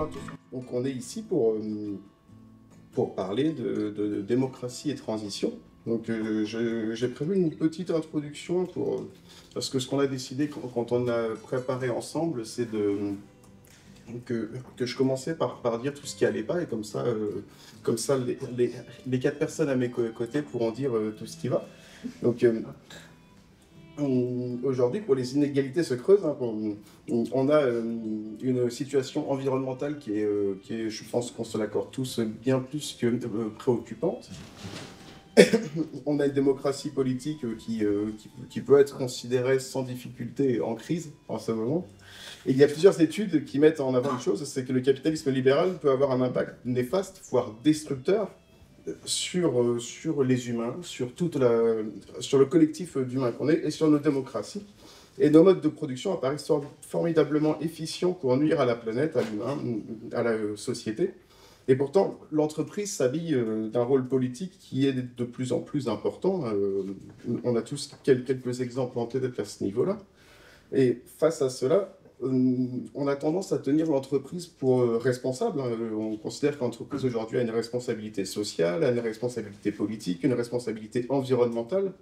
Bonjour à tous. Donc on est ici pour parler de démocratie et transition. Donc j'ai prévu une petite introduction parce que ce qu'on a décidé quand on a préparé ensemble, c'est que je commençais par dire tout ce qui allait pas et comme ça les quatre personnes à mes côtés pourront dire tout ce qui va. Donc aujourd'hui, pour les inégalités se creusent, hein, on a une situation environnementale qui est, je pense qu'on se l'accorde tous, bien plus que préoccupante. On a une démocratie politique qui peut être considérée sans difficulté en crise en ce moment. Et il y a plusieurs études qui mettent en avant une chose, c'est que le capitalisme libéral peut avoir un impact néfaste, voire destructeur, sur les humains, sur le collectif d'humains qu'on est et sur nos démocraties. Et nos modes de production apparaissent formidablement efficients pour nuire à la planète, à l'humain, à la société. Et pourtant, l'entreprise s'habille d'un rôle politique qui est de plus en plus important. On a tous quelques exemples en tête à ce niveau-là. Et face à cela, on a tendance à tenir l'entreprise pour responsable. On considère que l'entreprise aujourd'hui a une responsabilité sociale, a une responsabilité politique, une responsabilité environnementale.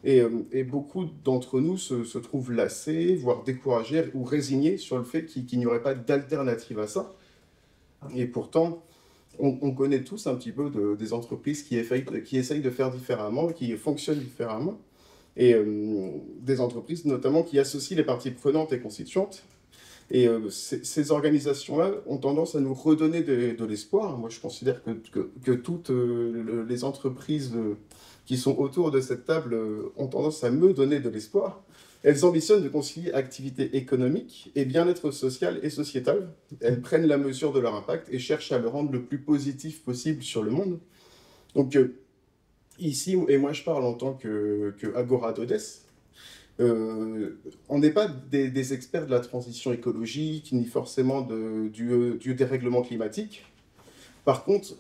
Et beaucoup d'entre nous se trouvent lassés, voire découragés ou résignés sur le fait qu'il n'y aurait pas d'alternative à ça. Et pourtant, on connaît tous un petit peu des entreprises qui essayent de faire différemment, qui fonctionnent différemment. Et des entreprises notamment qui associent les parties prenantes et constituantes. Et ces organisations-là ont tendance à nous redonner de l'espoir. Moi, je considère que toutes les entreprises qui sont autour de cette table ont tendance à me donner de l'espoir. Elles ambitionnent de concilier activité économique et bien-être social et sociétal. Elles prennent la mesure de leur impact et cherchent à le rendre le plus positif possible sur le monde. Donc, ici, et moi je parle en tant que Agora Dodes, on n'est pas des experts de la transition écologique, ni forcément du dérèglement climatique. Par contre,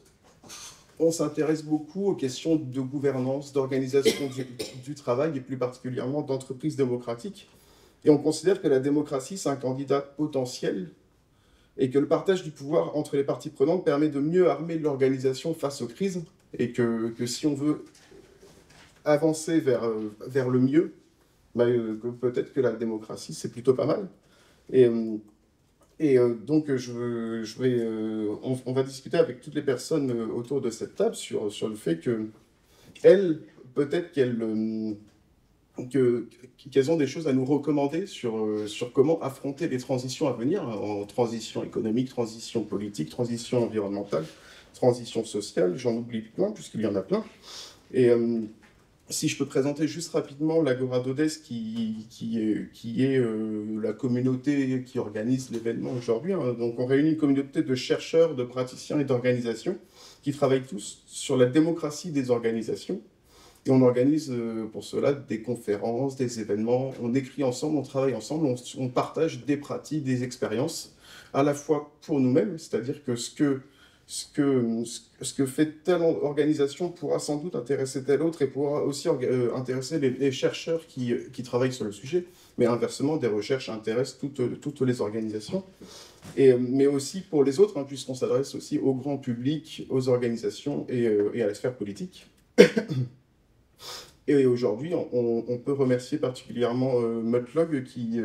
on s'intéresse beaucoup aux questions de gouvernance, d'organisation du travail, et plus particulièrement d'entreprise démocratique. Et on considère que la démocratie, c'est un candidat potentiel, et que le partage du pouvoir entre les parties prenantes permet de mieux armer l'organisation face aux crises, et que si on veut avancer vers le mieux, peut-être que la démocratie, c'est plutôt pas mal. Donc, on va discuter avec toutes les personnes autour de cette table sur le fait qu'elles, peut-être qu'elles ont des choses à nous recommander sur comment affronter les transitions à venir, en transition économique, transition politique, transition environnementale, transition sociale, j'en oublie plein, puisqu'il y en a plein. Et si je peux présenter juste rapidement l'Agora Dodes, qui est la communauté qui organise l'événement aujourd'hui. Hein. Donc on réunit une communauté de chercheurs, de praticiens et d'organisations qui travaillent tous sur la démocratie des organisations. Et on organise pour cela des conférences, des événements, on écrit ensemble, on travaille ensemble, on partage des pratiques, des expériences, à la fois pour nous-mêmes, c'est-à-dire que ce que fait telle organisation pourra sans doute intéresser telle autre et pourra aussi intéresser les chercheurs qui travaillent sur le sujet, mais inversement, des recherches intéressent toutes les organisations. Mais aussi pour les autres, hein, puisqu'on s'adresse aussi au grand public, aux organisations et à la sphère politique. Et aujourd'hui, on peut remercier particulièrement Mutlog qui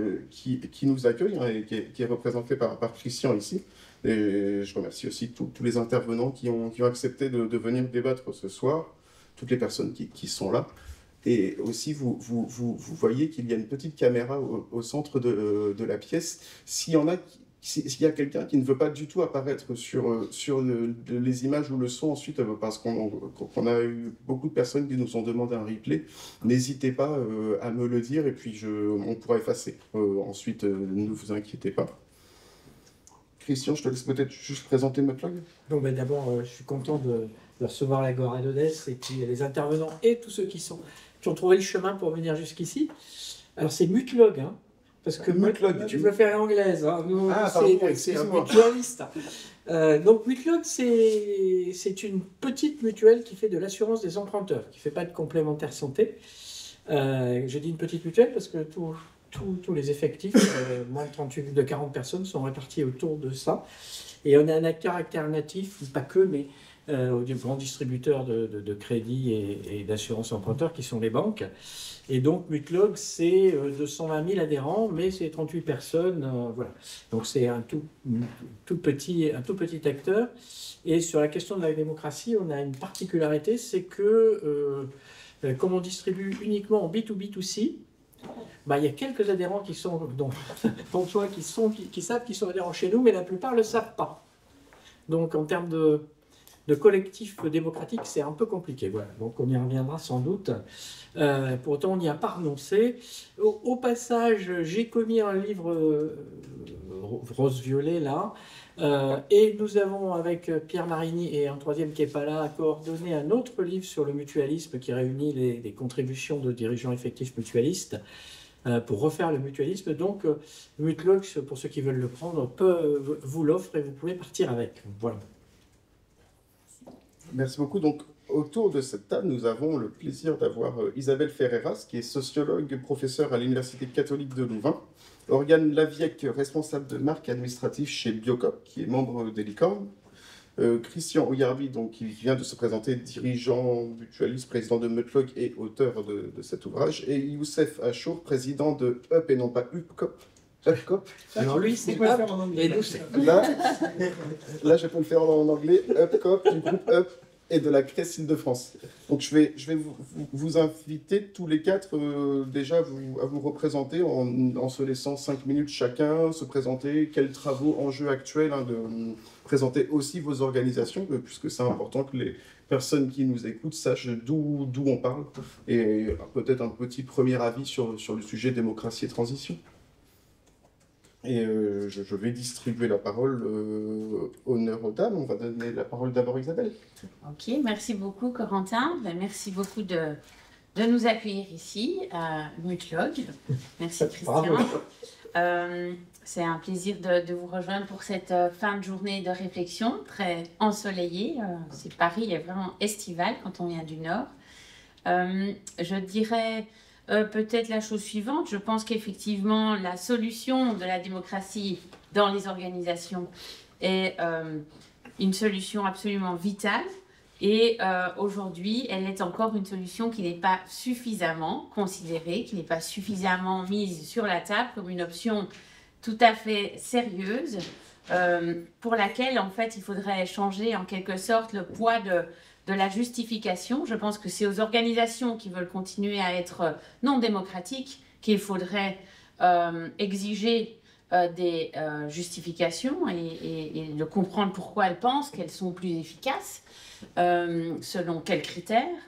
nous accueille, hein, et qui est représenté par Christian ici. Et je remercie aussi tous les intervenants qui ont accepté de venir débattre ce soir, toutes les personnes qui sont là. Et aussi, vous voyez qu'il y a une petite caméra au centre de la pièce. S'il y a quelqu'un qui ne veut pas du tout apparaître sur les images ou le son ensuite, parce qu'on a eu beaucoup de personnes qui nous ont demandé un replay, n'hésitez pas à me le dire et puis on pourra effacer. Ensuite, ne vous inquiétez pas. Christian, je te laisse peut-être juste présenter Mutlog. Bon, d'abord, je suis content de recevoir l'Agora Dodes et puis les intervenants et tous ceux qui ont trouvé le chemin pour venir jusqu'ici. Alors, c'est Mutlog, hein, parce que Mutlog, tu préfères l'anglaise. Hein. C'est un mutualiste. Donc, Mutlog, c'est une petite mutuelle qui fait de l'assurance des emprunteurs, qui ne fait pas de complémentaire santé. Je dis une petite mutuelle parce que tous les effectifs, moins de 40 personnes, sont répartis autour de ça. Et on a un acteur alternatif, pas que, mais des grands distributeurs de crédit et d'assurance emprunteur qui sont les banques. Et donc Mutlog, c'est 220 000 adhérents, mais c'est 38 personnes. Voilà. Donc c'est un tout petit acteur. Et sur la question de la démocratie, on a une particularité, c'est que comme on distribue uniquement en B2B2C, bah, il y a quelques adhérents qui sont, dont toi, qui savent qu'ils sont adhérents chez nous, mais la plupart ne le savent pas. Donc en termes de collectif démocratique, c'est un peu compliqué. Voilà. Donc on y reviendra sans doute. Pour autant, on n'y a pas renoncé. Au passage, j'ai commis un livre rose-violet là. Et nous avons, avec Pierre Marini et un troisième qui n'est pas là, coordonné un autre livre sur le mutualisme qui réunit les contributions de dirigeants effectifs mutualistes pour refaire le mutualisme. Donc, Mutlog, pour ceux qui veulent le prendre, vous l'offre et vous pouvez partir avec. Voilà. Merci beaucoup. Donc, autour de cette table, nous avons le plaisir d'avoir Isabelle Ferreiras, qui est sociologue, professeure à l'Université catholique de Louvain, Oriane Laviec, responsable de marque administrative chez Biocop, qui est membre des Licornes, Christian Oyarbi, donc, qui vient de se présenter, dirigeant mutualiste, président de Mutlog et auteur de cet ouvrage, et Youssef Achour, président de UP et non pas UPCOP. UPCOP. Alors lui, c'est UP et nous, c'est... Là, je peux le faire en anglais. UPCOP, du groupe UP et de la CRES Île-de-France. Donc, je vais vous inviter tous les quatre déjà à vous représenter en se laissant 5 minutes chacun, se présenter quels travaux, enjeux actuels, de présenter aussi vos organisations, puisque c'est important que les personnes qui nous écoutent sachent d'où on parle, et peut-être un petit premier avis sur le sujet démocratie et transition. Et je vais distribuer la parole honneur aux dames. On va donner la parole d'abord à Isabelle. Ok, merci beaucoup Corentin. Merci beaucoup de nous accueillir ici à Mutlog. Merci Christian. C'est un plaisir de vous rejoindre pour cette fin de journée de réflexion très ensoleillée. Paris est vraiment estival quand on vient du Nord. Je dirais... peut-être la chose suivante, je pense qu'effectivement la solution de la démocratie dans les organisations est une solution absolument vitale et aujourd'hui elle est encore une solution qui n'est pas suffisamment considérée, qui n'est pas suffisamment mise sur la table comme une option tout à fait sérieuse pour laquelle en fait il faudrait changer en quelque sorte le poids de la justification. Je pense que c'est aux organisations qui veulent continuer à être non démocratiques qu'il faudrait exiger des justifications et de comprendre pourquoi elles pensent qu'elles sont plus efficaces, selon quels critères.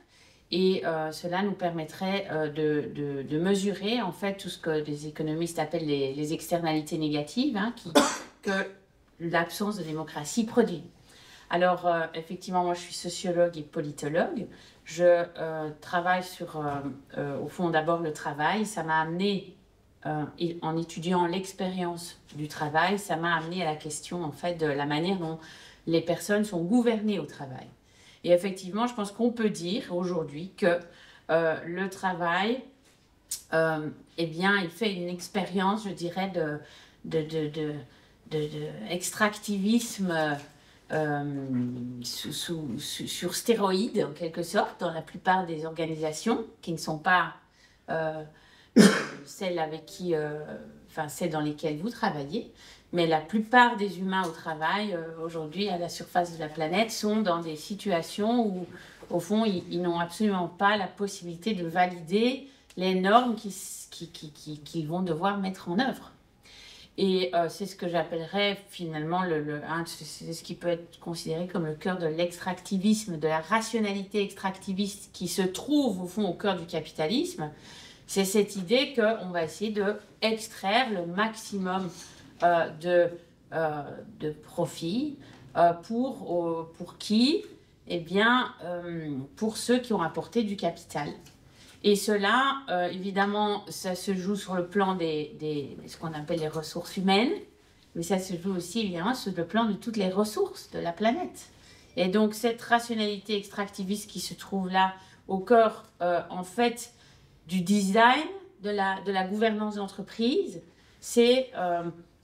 Et cela nous permettrait de mesurer en fait tout ce que les économistes appellent les externalités négatives que l'absence de démocratie produit. Alors, effectivement, moi, je suis sociologue et politologue. Je travaille sur, au fond, d'abord le travail. Ça m'a amené, en étudiant l'expérience du travail, ça m'a amené à la question, en fait, de la manière dont les personnes sont gouvernées au travail. Et effectivement, je pense qu'on peut dire aujourd'hui que le travail, eh bien, il fait une expérience, je dirais, extractivisme sur stéroïdes, en quelque sorte, dans la plupart des organisations qui ne sont pas celles dans lesquelles vous travaillez. Mais la plupart des humains au travail, aujourd'hui, à la surface de la planète, sont dans des situations où, au fond, ils n'ont absolument pas la possibilité de valider les normes qu'ils vont devoir mettre en œuvre. Et c'est ce que j'appellerais finalement, c'est ce qui peut être considéré comme le cœur de l'extractivisme, de la rationalité extractiviste qui se trouve au fond au cœur du capitalisme. C'est cette idée qu'on va essayer d'extraire le maximum de profit pour qui? Eh bien, pour ceux qui ont apporté du capital. Et cela, évidemment, ça se joue sur le plan de ce qu'on appelle les ressources humaines, mais ça se joue aussi, évidemment, sur le plan de toutes les ressources de la planète. Et donc, cette rationalité extractiviste qui se trouve là au cœur, en fait, du design de la gouvernance d'entreprise, c'est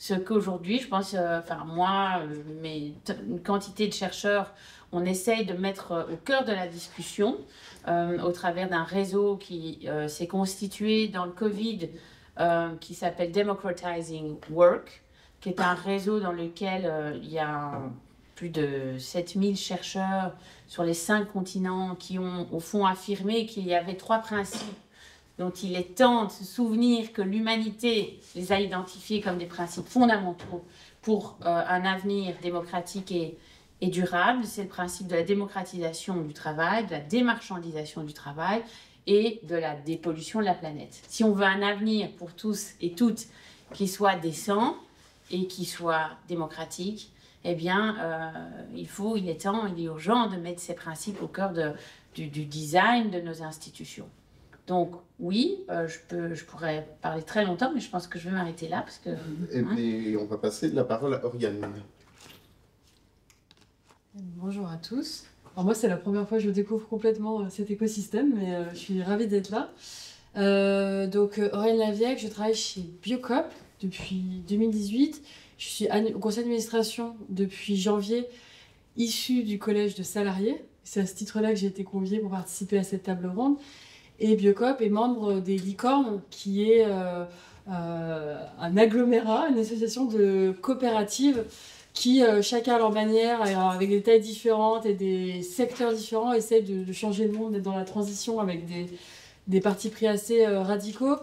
ce qu'aujourd'hui, je pense, enfin moi, mais une quantité de chercheurs, on essaye de mettre au cœur de la discussion au travers d'un réseau qui s'est constitué dans le Covid, qui s'appelle Democratizing Work, qui est un réseau dans lequel il y a plus de 7000 chercheurs sur les 5 continents qui ont au fond affirmé qu'il y avait 3 principes dont il est temps de se souvenir que l'humanité les a identifiés comme des principes fondamentaux pour un avenir démocratique et durable. C'est le principe de la démocratisation du travail, de la démarchandisation du travail et de la dépollution de la planète. Si on veut un avenir pour tous et toutes qui soit décent et qui soit démocratique, eh bien, il est temps, il est urgent de mettre ces principes au cœur du design de nos institutions. Donc, oui, je pourrais parler très longtemps, mais je pense que je vais m'arrêter là. Parce que, et on va passer la parole à Oriane. Bonjour à tous. Alors moi, c'est la première fois que je découvre complètement cet écosystème, mais je suis ravie d'être là. Donc, Oriane Laviec, je travaille chez Biocop depuis 2018. Je suis au conseil d'administration depuis janvier, issue du collège de salariés. C'est à ce titre-là que j'ai été conviée pour participer à cette table ronde. Et Biocop est membre des Licornes, qui est un agglomérat, une association de coopératives qui, chacun à leur manière, avec des tailles différentes et des secteurs différents, essayent de changer le monde, d'être dans la transition avec des partis pris assez radicaux.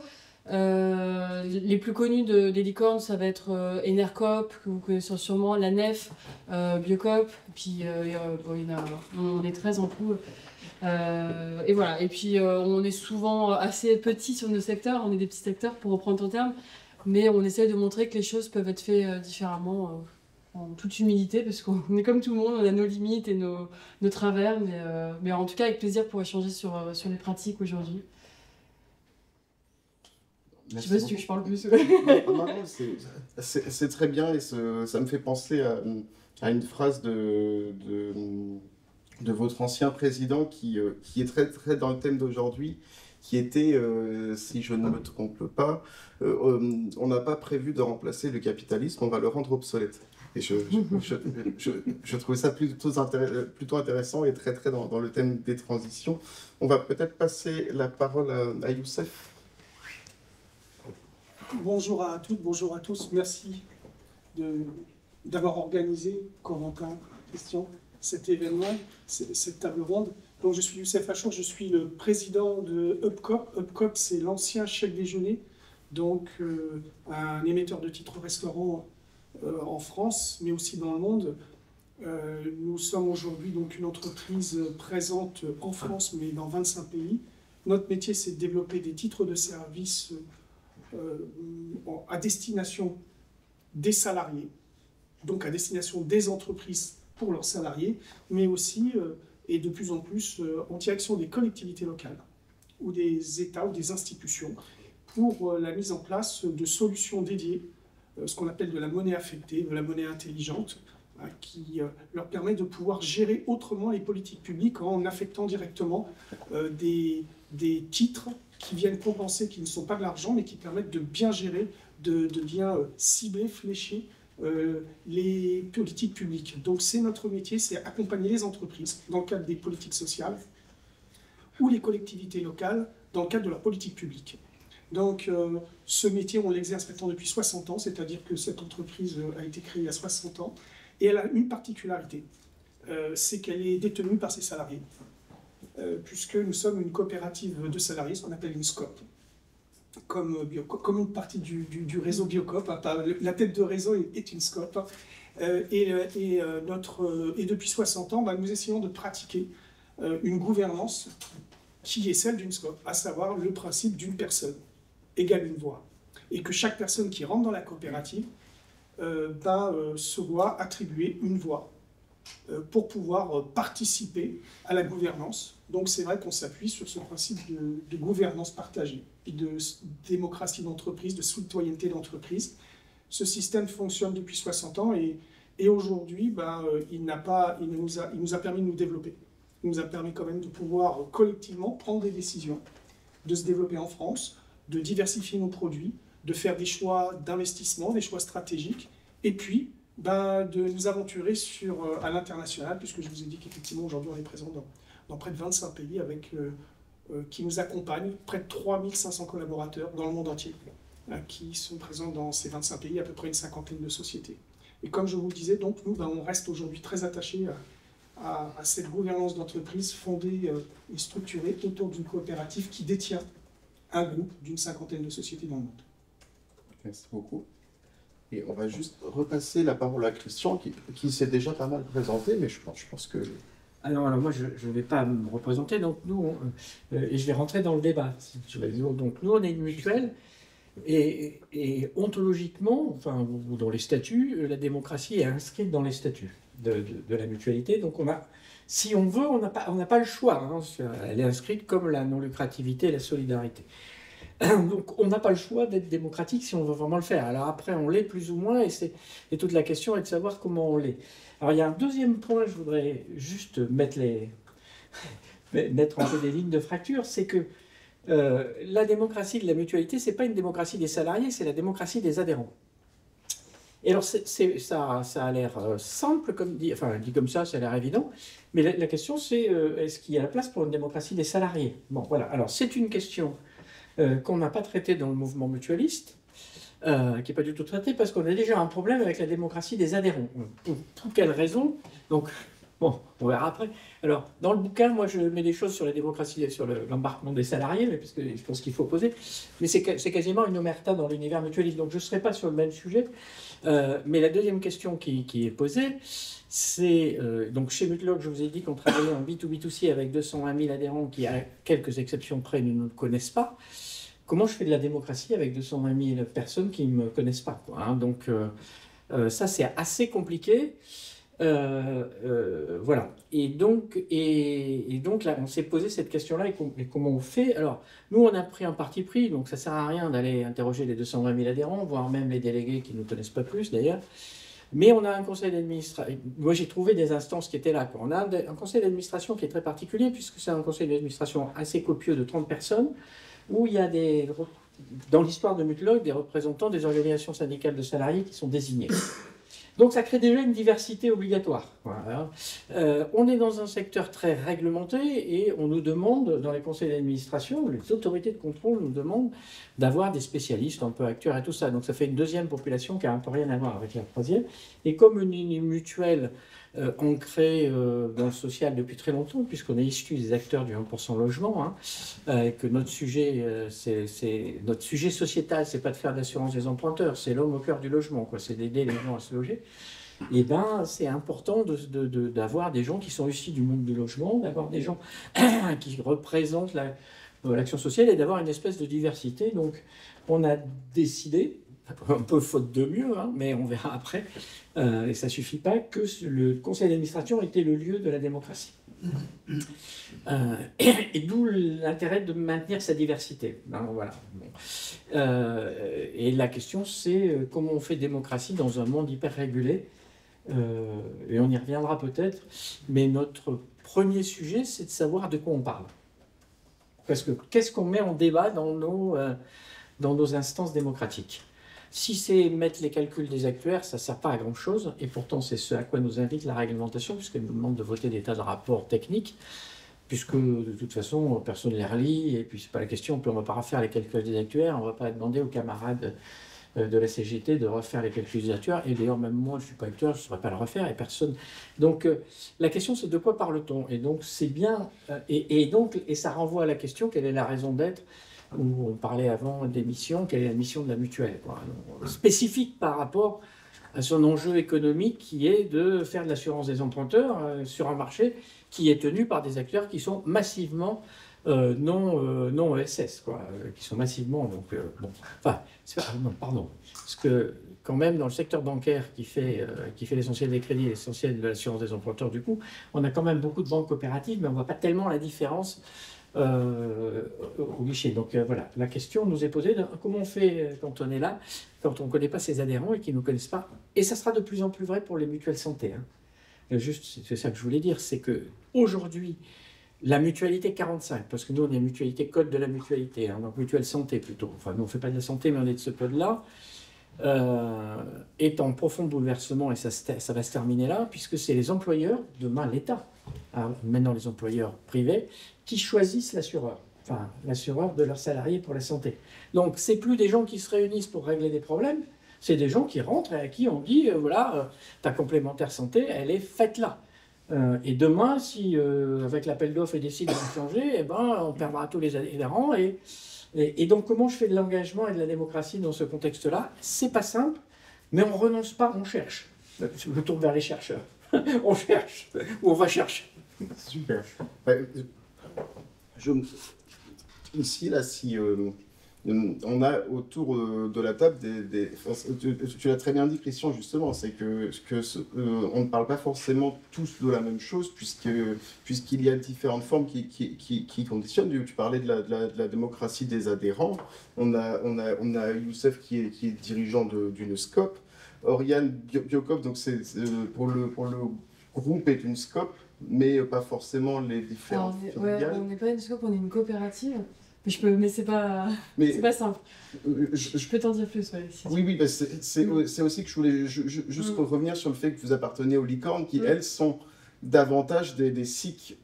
Les plus connus des licornes, ça va être Enercop, que vous connaissez sûrement, la Nef, Biocop, puis on est 13 en tout. Et voilà, et puis on est souvent assez petits sur nos secteurs, on est des petits secteurs pour reprendre ton terme, mais on essaie de montrer que les choses peuvent être faites différemment, en toute humilité, parce qu'on est comme tout le monde, on a nos limites et nos travers, mais en tout cas avec plaisir pour échanger sur les pratiques aujourd'hui. Merci. Je sais pas si je parle plus. Non, c'est très bien et ça me fait penser à une phrase de votre ancien président qui est très, très dans le thème d'aujourd'hui, qui était, si je ne me trompe pas, on n'a pas prévu de remplacer le capitalisme, on va le rendre obsolète. Et je trouvais ça plutôt intéressant et très, très dans le thème des transitions. On va peut-être passer la parole à Youssef. Bonjour à toutes, bonjour à tous. Merci d'avoir organisé, Corentin, Christian, cet événement, cette table ronde. Donc, je suis Youssef Achour, je suis le président de Upcop. Upcop, c'est l'ancien chèque déjeuner, donc un émetteur de titres restaurants en France, mais aussi dans le monde. Nous sommes aujourd'hui donc une entreprise présente en France, mais dans 25 pays. Notre métier, c'est de développer des titres de service à destination des salariés, donc à destination des entreprises pour leurs salariés, mais aussi, et de plus en plus, en direction des collectivités locales ou des États ou des institutions pour la mise en place de solutions dédiées, ce qu'on appelle de la monnaie affectée, de la monnaie intelligente, qui leur permet de pouvoir gérer autrement les politiques publiques en affectant directement des titres qui viennent compenser, qui ne sont pas de l'argent, mais qui permettent de bien gérer, de bien cibler, flécher les politiques publiques. Donc c'est notre métier, c'est accompagner les entreprises dans le cadre des politiques sociales ou les collectivités locales dans le cadre de la politique publique. Donc ce métier, on l'exerce maintenant depuis 60 ans, c'est-à-dire que cette entreprise a été créée il y a 60 ans, et elle a une particularité, c'est qu'elle est détenue par ses salariés. Puisque nous sommes une coopérative de salariés, ce qu'on appelle une SCOP, comme une partie du réseau Biocop. La tête de réseau est une SCOP. Et depuis 60 ans, nous essayons de pratiquer une gouvernance qui est celle d'une SCOP, à savoir le principe d'une personne égale une voix. Et que chaque personne qui rentre dans la coopérative se voit attribuer une voix pour pouvoir participer à la gouvernance. Donc c'est vrai qu'on s'appuie sur ce principe de gouvernance partagée, et de démocratie d'entreprise, de citoyenneté d'entreprise. Ce système fonctionne depuis 60 ans et aujourd'hui, il nous a permis de nous développer. Il nous a permis quand même de pouvoir collectivement prendre des décisions, de se développer en France, de diversifier nos produits, de faire des choix d'investissement, des choix stratégiques, et puis de nous aventurer à l'international, puisque je vous ai dit qu'effectivement aujourd'hui on est présent dans près de 25 pays qui nous accompagnent, près de 3500 collaborateurs dans le monde entier, qui sont présents dans ces 25 pays, à peu près une cinquantaine de sociétés. Et comme je vous le disais, donc, nous, on reste aujourd'hui très attachés à cette gouvernance d'entreprise fondée et structurée autour d'une coopérative qui détient un groupe d'une cinquantaine de sociétés dans le monde. Merci beaucoup. Et on va juste repasser la parole à Christian, qui s'est déjà pas mal présenté, mais je pense que... Alors moi, je ne vais pas me représenter, donc nous, et je vais rentrer dans le débat. Donc nous, on est une mutuelle, et ontologiquement, enfin, ou dans les statuts, la démocratie est inscrite dans les statuts de la mutualité. Donc si on veut, on n'a pas le choix. Hein. Elle est inscrite comme la non-lucrativité et la solidarité. Donc on n'a pas le choix d'être démocratique si on veut vraiment le faire. Alors après, on l'est plus ou moins, et toute la question est de savoir comment on l'est. Alors il y a un deuxième point, je voudrais juste mettre un peu des lignes de fracture, c'est que la démocratie de la mutualité, c'est pas une démocratie des salariés, c'est la démocratie des adhérents. Et alors ça a l'air simple, dit comme ça a l'air évident, mais la question c'est est-ce qu'il y a la place pour une démocratie des salariés? Bon voilà, alors c'est une question qu'on n'a pas traitée dans le mouvement mutualiste, qui n'est pas du tout traitée parce qu'on a déjà un problème avec la démocratie des adhérents. Pour quelle raison? Donc, bon, on verra après. Alors, dans le bouquin, moi, je mets des choses sur la démocratie, sur l'embarquement des salariés, mais parce que je pense qu'il faut poser. Mais c'est quasiment une omerta dans l'univers mutualiste. Donc, je ne serai pas sur le même sujet. Mais la deuxième question qui est posée, c'est... donc, chez Mutlog, je vous ai dit qu'on travaillait en B2B2C avec 220 000 adhérents qui, à quelques exceptions près, ne nous connaissent pas. Comment je fais de la démocratie avec 220 000 personnes qui ne me connaissent pas, quoi, hein. Donc, ça, c'est assez compliqué. Voilà. Et donc là, on s'est posé cette question-là, et comment on fait? Alors, nous, on a pris un parti pris, donc ça ne sert à rien d'aller interroger les 220 000 adhérents, voire même les délégués qui ne nous connaissent pas plus, d'ailleurs. Mais on a un conseil d'administration. Moi, j'ai trouvé des instances qui étaient là, quoi. On a un conseil d'administration qui est très particulier, puisque c'est un conseil d'administration assez copieux de 30 personnes, où il y a dans l'histoire de Mutlog, des représentants des organisations syndicales de salariés qui sont désignés. Donc ça crée déjà une diversité obligatoire. Voilà. On est dans un secteur très réglementé et on nous demande, dans les conseils d'administration, les autorités de contrôle nous demandent d'avoir des spécialistes un peu actuaires et tout ça. Donc ça fait une deuxième population qui n'a un peu rien à voir avec la troisième. Et comme une mutuelle ancrée dans le social depuis très longtemps, puisqu'on est issu des acteurs du 1% logement, hein, que notre sujet sociétal, c'est pas de faire de l'assurance des emprunteurs, c'est l'homme au cœur du logement, quoi. C'est d'aider les gens à se loger. Et ben, c'est important d'avoir des gens qui sont issus du monde du logement, d'avoir des gens qui représentent l'action sociale et d'avoir une espèce de diversité. Donc, on a décidé, un peu faute de mieux, hein, mais on verra après, et ça ne suffit pas, que le conseil d'administration était le lieu de la démocratie. Et d'où l'intérêt de maintenir sa diversité. Ben, voilà. Bon. Et la question, c'est comment on fait démocratie dans un monde hyper régulé. Et on y reviendra peut-être. Mais notre premier sujet, c'est de savoir de quoi on parle. Parce que qu'est-ce qu'on met en débat dans nos instances démocratiques? Si c'est mettre les calculs des actuaires, ça ne sert pas à grand-chose, et pourtant c'est ce à quoi nous invite la réglementation, puisqu'elle nous demande de voter des tas de rapports techniques, puisque de toute façon, personne ne les relit, et puis c'est pas la question, puis on ne va pas refaire les calculs des actuaires, on ne va pas demander aux camarades de la CGT de refaire les calculs des actuaires, et d'ailleurs même moi je ne suis pas actuaire, je ne saurais pas le refaire, et personne... Donc la question c'est de quoi parle-t-on? Et donc c'est bien, et ça renvoie à la question, quelle est la raison d'être, où on parlait avant des missions, quelle est la mission de la mutuelle, quoi. Spécifique par rapport à son enjeu économique qui est de faire de l'assurance des emprunteurs sur un marché qui est tenu par des acteurs qui sont massivement non ESS, quoi, qui sont massivement... Donc, bon, enfin, non, pardon, parce que quand même dans le secteur bancaire qui fait l'essentiel des crédits et l'essentiel de l'assurance des emprunteurs, du coup, on a quand même beaucoup de banques coopératives, mais on ne voit pas tellement la différence au guichet. Donc voilà, la question nous est posée de comment on fait quand on est là, quand on ne connaît pas ses adhérents et qu'ils ne nous connaissent pas. Et ça sera de plus en plus vrai pour les mutuelles santé, hein. Juste, c'est ça que je voulais dire, c'est qu'aujourd'hui, La mutualité 45, parce que nous, on est mutualité code de la mutualité, hein, donc mutuelle santé plutôt. Enfin, nous, on ne fait pas de la santé, mais on est de ce code-là. Est en profond bouleversement, et ça va se terminer là, puisque c'est les employeurs, demain l'État, hein, maintenant les employeurs privés, qui choisissent l'assureur, enfin l'assureur de leurs salariés pour la santé. Donc c'est plus des gens qui se réunissent pour régler des problèmes, c'est des gens qui rentrent et à qui on dit, voilà, ta complémentaire santé, elle est faite là. Et demain, si avec l'appel d'offres ils décident de changer, eh ben, on perdra tous les adhérents. Et donc, comment je fais de l'engagement et de la démocratie dans ce contexte-là? C'est pas simple, mais on renonce pas, on cherche. Je me tourne vers les chercheurs. On cherche, ou on va chercher. Super. Ici, là, si on a autour de la table tu l'as très bien dit, Christian, justement, c'est on ne parle pas forcément tous de la même chose, puisqu'il y a différentes formes qui conditionnent. Tu parlais de la démocratie des adhérents. On a Youssef qui est dirigeant d'une SCOP. Oriane Biocop, donc pour le groupe est une SCOP, mais pas forcément les différentes filiales. On n'est pas une SCOP, on est une coopérative. Mais c'est pas simple. Je peux t'en dire plus, ouais. Oui, bah c'est aussi que je voulais juste revenir sur le fait que vous appartenez aux licornes, qui, elles, sont davantage des SIC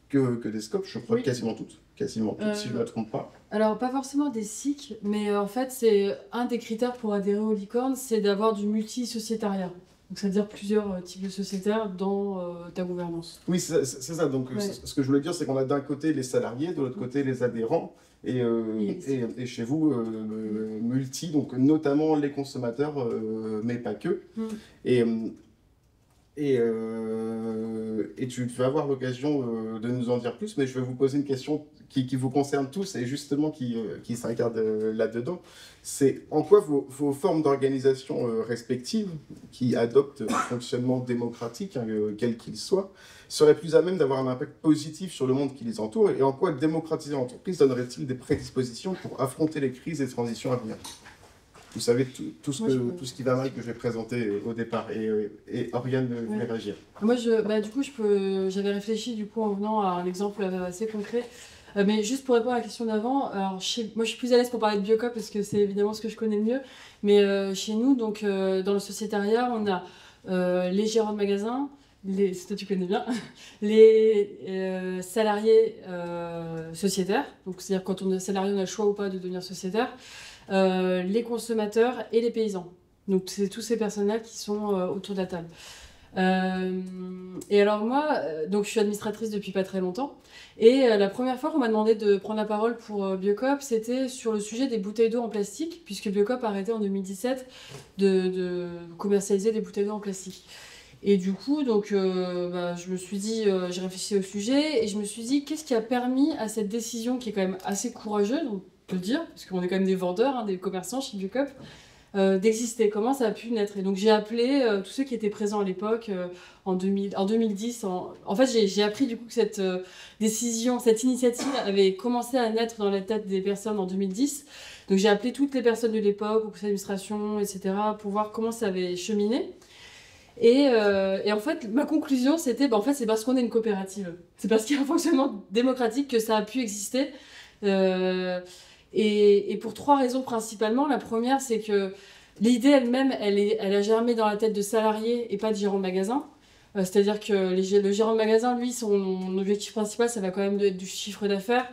que des SCOP, je crois, quasiment toutes, si je ne me trompe pas. Alors, pas forcément des SIC, mais en fait, c'est un des critères pour adhérer aux licornes, c'est d'avoir du multi-sociétariat. Donc, c'est-à-dire plusieurs types de sociétaires dans ta gouvernance. Oui, c'est ça. Donc, ce que je voulais dire, c'est qu'on a d'un côté les salariés, de l'autre côté les adhérents, et chez vous, multi, donc notamment les consommateurs, mais pas que. Et tu vas avoir l'occasion de nous en dire plus, mais je vais vous poser une question qui vous concerne tous et justement qui s'incarne là-dedans. C'est en quoi vos formes d'organisation respectives, qui adoptent un fonctionnement démocratique, hein, quel qu'il soit, seraient plus à même d'avoir un impact positif sur le monde qui les entoure, et en quoi démocratiser l'entreprise donnerait-il des prédispositions pour affronter les crises et transitions à venir? Vous savez tout ce qui va mal que je vais présenter au départ, et Oriane voulait réagir. Moi, du coup, j'avais réfléchi du coup en venant à un exemple assez concret. Mais juste pour répondre à la question d'avant, alors moi je suis plus à l'aise pour parler de Biocop parce que c'est évidemment ce que je connais le mieux. Mais chez nous, donc dans le sociétariat, on a les gérants de magasins, ça tu connais bien, les salariés sociétaires. Donc c'est-à-dire quand on est salarié, on a le choix ou pas de devenir sociétaire. Les consommateurs et les paysans. Donc c'est tous ces personnes-là qui sont autour de la table. Et alors moi, donc je suis administratrice depuis pas très longtemps, et la première fois qu'on m'a demandé de prendre la parole pour Biocop, c'était sur le sujet des bouteilles d'eau en plastique, puisque Biocop a arrêté en 2017 de commercialiser des bouteilles d'eau en plastique. Et du coup, donc, je me suis dit, j'ai réfléchi au sujet, et je me suis dit, qu'est-ce qui a permis à cette décision qui est quand même assez courageuse, on peut le dire, parce qu'on est quand même des vendeurs, hein, des commerçants chez Biocop, d'exister, comment ça a pu naître. Et donc j'ai appelé tous ceux qui étaient présents à l'époque en 2010. En fait, j'ai appris du coup que cette décision, cette initiative avait commencé à naître dans la tête des personnes en 2010. Donc j'ai appelé toutes les personnes de l'époque, au conseil d'administration, etc., pour voir comment ça avait cheminé. Et en fait, ma conclusion, c'était, en fait, c'est parce qu'on est une coopérative. C'est parce qu'il y a un fonctionnement démocratique que ça a pu exister. Et pour 3 raisons principalement. La première, c'est que l'idée elle-même, elle a germé dans la tête de salariés et pas de gérants de magasin. C'est-à-dire que le gérant de magasin, lui, son objectif principal, ça va quand même être du chiffre d'affaires.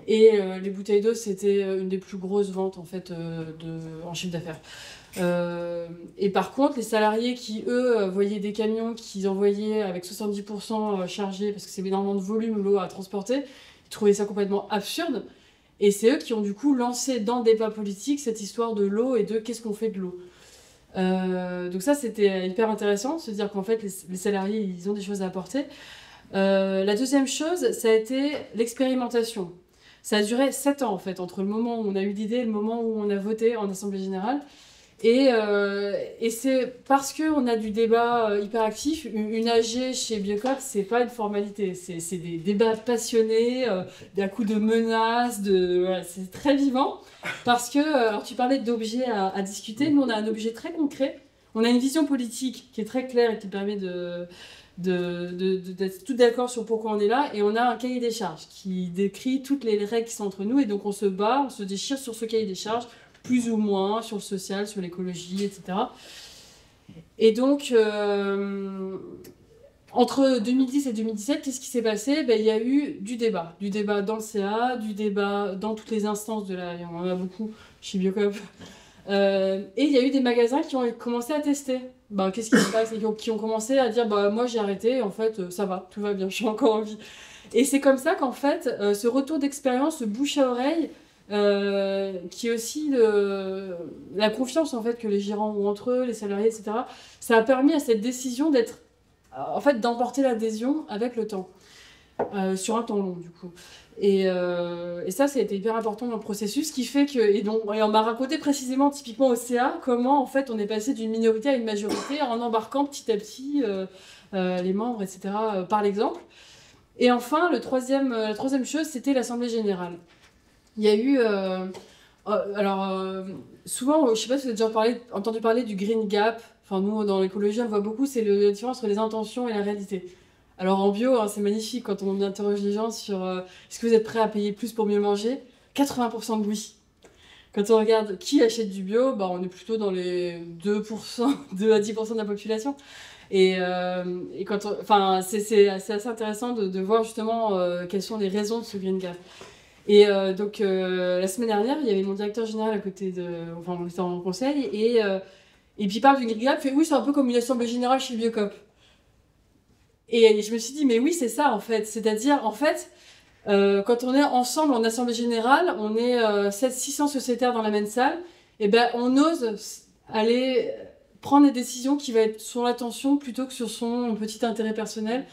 Et les bouteilles d'eau, c'était une des plus grosses ventes en fait, en chiffre d'affaires. Et par contre, les salariés qui, eux, voyaient des camions qu'ils envoyaient avec 70% chargés, parce que c'est énormément de volume l'eau à transporter, ils trouvaient ça complètement absurde. Et c'est eux qui ont du coup lancé dans le débat politique cette histoire de l'eau et de qu'est-ce qu'on fait de l'eau. Donc ça, c'était hyper intéressant, se dire qu'en fait, les salariés, ils ont des choses à apporter. La deuxième chose, ça a été l'expérimentation. Ça a duré 7 ans, en fait, entre le moment où on a eu l'idée et le moment où on a voté en Assemblée Générale. Et c'est parce qu'on a du débat hyper actif. Une AG chez Biocop, c'est pas une formalité. C'est des débats passionnés, à coups de menaces, voilà, c'est très vivant. Parce que, alors tu parlais d'objets à discuter, nous on a un objet très concret. On a une vision politique qui est très claire et qui permet d'être tout d'accord sur pourquoi on est là, et on a un cahier des charges qui décrit toutes les règles qui sont entre nous, et donc on se bat, on se déchire sur ce cahier des charges, plus ou moins, sur le social, sur l'écologie, etc. Et donc, entre 2010 et 2017, qu'est-ce qui s'est passé? Il y a eu du débat dans le CA, du débat dans toutes les instances on en a beaucoup chez Biocop. Et il y a eu des magasins qui ont commencé à tester. Qu'est-ce qui se passe? Et qui ont commencé à dire moi j'ai arrêté, en fait ça va, tout va bien, je suis encore en vie. Et c'est comme ça qu'en fait ce retour d'expérience, ce bouche à oreille, qui est aussi la confiance en fait que les gérants ont entre eux, les salariés, etc. Ça a permis à cette décision d'emporter l'adhésion avec le temps, sur un temps long du coup. Et ça a été hyper important dans le processus, qui fait que, et on m'a raconté précisément, typiquement au CA, comment en fait on est passé d'une minorité à une majorité en embarquant petit à petit les membres, etc. Par l'exemple. Et enfin, la troisième chose, c'était l'Assemblée Générale. Il y a eu... souvent, je ne sais pas si vous avez déjà entendu parler du Green Gap. Enfin, nous, dans l'écologie, on voit beaucoup, c'est la différence entre les intentions et la réalité. Alors en bio, c'est magnifique quand on interroge les gens sur est-ce que vous êtes prêts à payer plus pour mieux manger? 80% de oui. Quand on regarde qui achète du bio, on est plutôt dans les 2%, 2 à 10% de la population. Et c'est assez intéressant de voir justement quelles sont les raisons de ce Green Gap. Et donc la semaine dernière, il y avait mon directeur général à côté on était en conseil, et puis il parle du Green Gap, il fait oui, c'est un peu comme une assemblée générale chez Biocop. Et je me suis dit, mais oui, c'est ça en fait. C'est-à-dire, en fait, quand on est ensemble en assemblée générale, on est 600 sociétaires dans la même salle, et on ose aller prendre des décisions qui vont être sur l'attention plutôt que sur son petit intérêt personnel.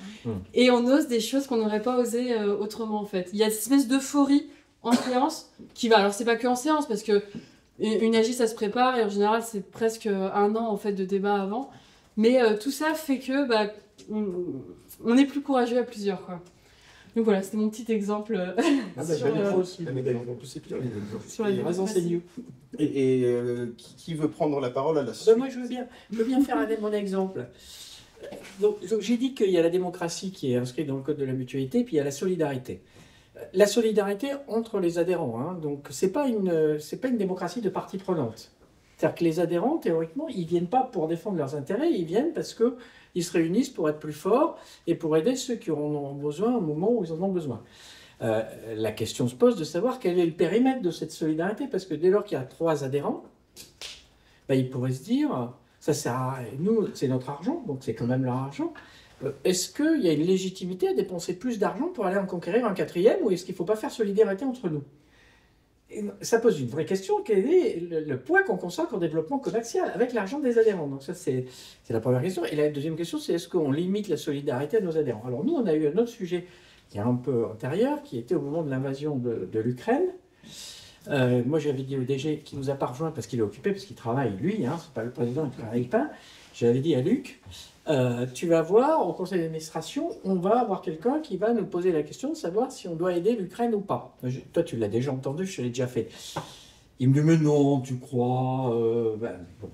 Et on ose des choses qu'on n'aurait pas osé autrement en fait. Il y a cette espèce d'euphorie en séance qui va. Alors, c'est pas que en séance, parce que une AG, ça se prépare, et en général, c'est presque 1 an en fait de débat avant. Mais tout ça fait que on est plus courageux à plusieurs, quoi. Donc voilà, c'était mon petit exemple sur la raison, c'est mieux. Et qui veut prendre la parole à la suite? Moi, je veux bien faire mon exemple. Donc j'ai dit qu'il y a la démocratie qui est inscrite dans le code de la mutualité, puis il y a la solidarité. La solidarité entre les adhérents, hein, donc c'est pas une démocratie de partie prenante. C'est-à-dire que les adhérents, théoriquement, ils ne viennent pas pour défendre leurs intérêts, ils viennent parce qu'ils se réunissent pour être plus forts et pour aider ceux qui en ont besoin au moment où ils en ont besoin. La question se pose de savoir quel est le périmètre de cette solidarité, parce que dès lors qu'il y a 3 adhérents, ils pourraient se dire, ça sert à nous, c'est notre argent, donc c'est quand même leur argent. Est-ce qu'il y a une légitimité à dépenser plus d'argent pour aller en conquérir un 4e, ou est-ce qu'il ne faut pas faire solidarité entre nous? Et ça pose une vraie question, quel est le poids qu'on consacre au développement commercial avec l'argent des adhérents? Donc ça, c'est la première question. Et la deuxième question, c'est est-ce qu'on limite la solidarité à nos adhérents? Alors nous, on a eu un autre sujet qui est un peu antérieur, qui était au moment de l'invasion de l'Ukraine. Moi, j'avais dit au DG, qui nous a pas rejoint parce qu'il est occupé, parce qu'il travaille, lui, hein, c'est pas le président, il ne travaille pas. J'avais dit à Luc, tu vas voir, au conseil d'administration, on va avoir quelqu'un qui va nous poser la question de savoir si on doit aider l'Ukraine ou pas. Toi, tu l'as déjà entendu, je te l'ai déjà fait. Il me dit, mais non, tu crois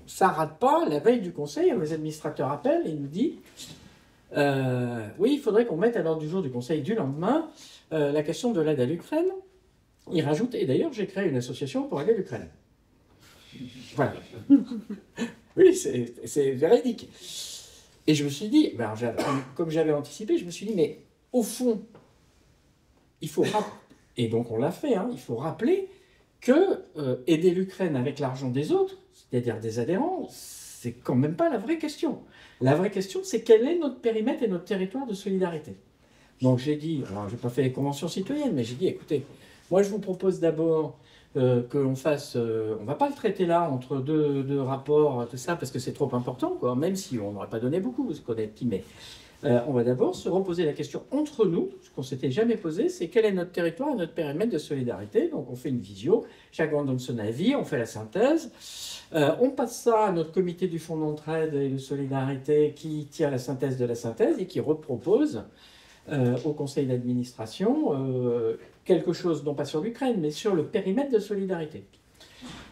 ça rate pas. La veille du conseil, les administrateurs appellent et il nous dit, oui, il faudrait qu'on mette à l'ordre du jour du conseil du lendemain la question de l'aide à l'Ukraine. Il rajoute, et d'ailleurs, j'ai créé une association pour aider l'Ukraine. Voilà. Oui, c'est véridique. Et je me suis dit, comme j'avais anticipé, je me suis dit, mais au fond, il faut rappeler, et donc on l'a fait, hein, il faut rappeler que aider l'Ukraine avec l'argent des autres, c'est-à-dire des adhérents, c'est quand même pas la vraie question. La vraie question, c'est quel est notre périmètre et notre territoire de solidarité. Donc j'ai dit, alors je n'ai pas fait les conventions citoyennes, mais j'ai dit, écoutez, moi je vous propose d'abord que l'on fasse, on ne va pas le traiter là entre deux rapports, tout ça, parce que c'est trop important, quoi, même si on n'aurait pas donné beaucoup, parce qu'on est petit, mais on va d'abord se reposer la question entre nous, ce qu'on ne s'était jamais posé, c'est quel est notre territoire et notre périmètre de solidarité. Donc on fait une visio, chacun donne son avis, on fait la synthèse, on passe ça à notre comité du fonds d'entraide et de solidarité qui tire la synthèse de la synthèse et qui repropose au conseil d'administration quelque chose, non pas sur l'Ukraine, mais sur le périmètre de solidarité.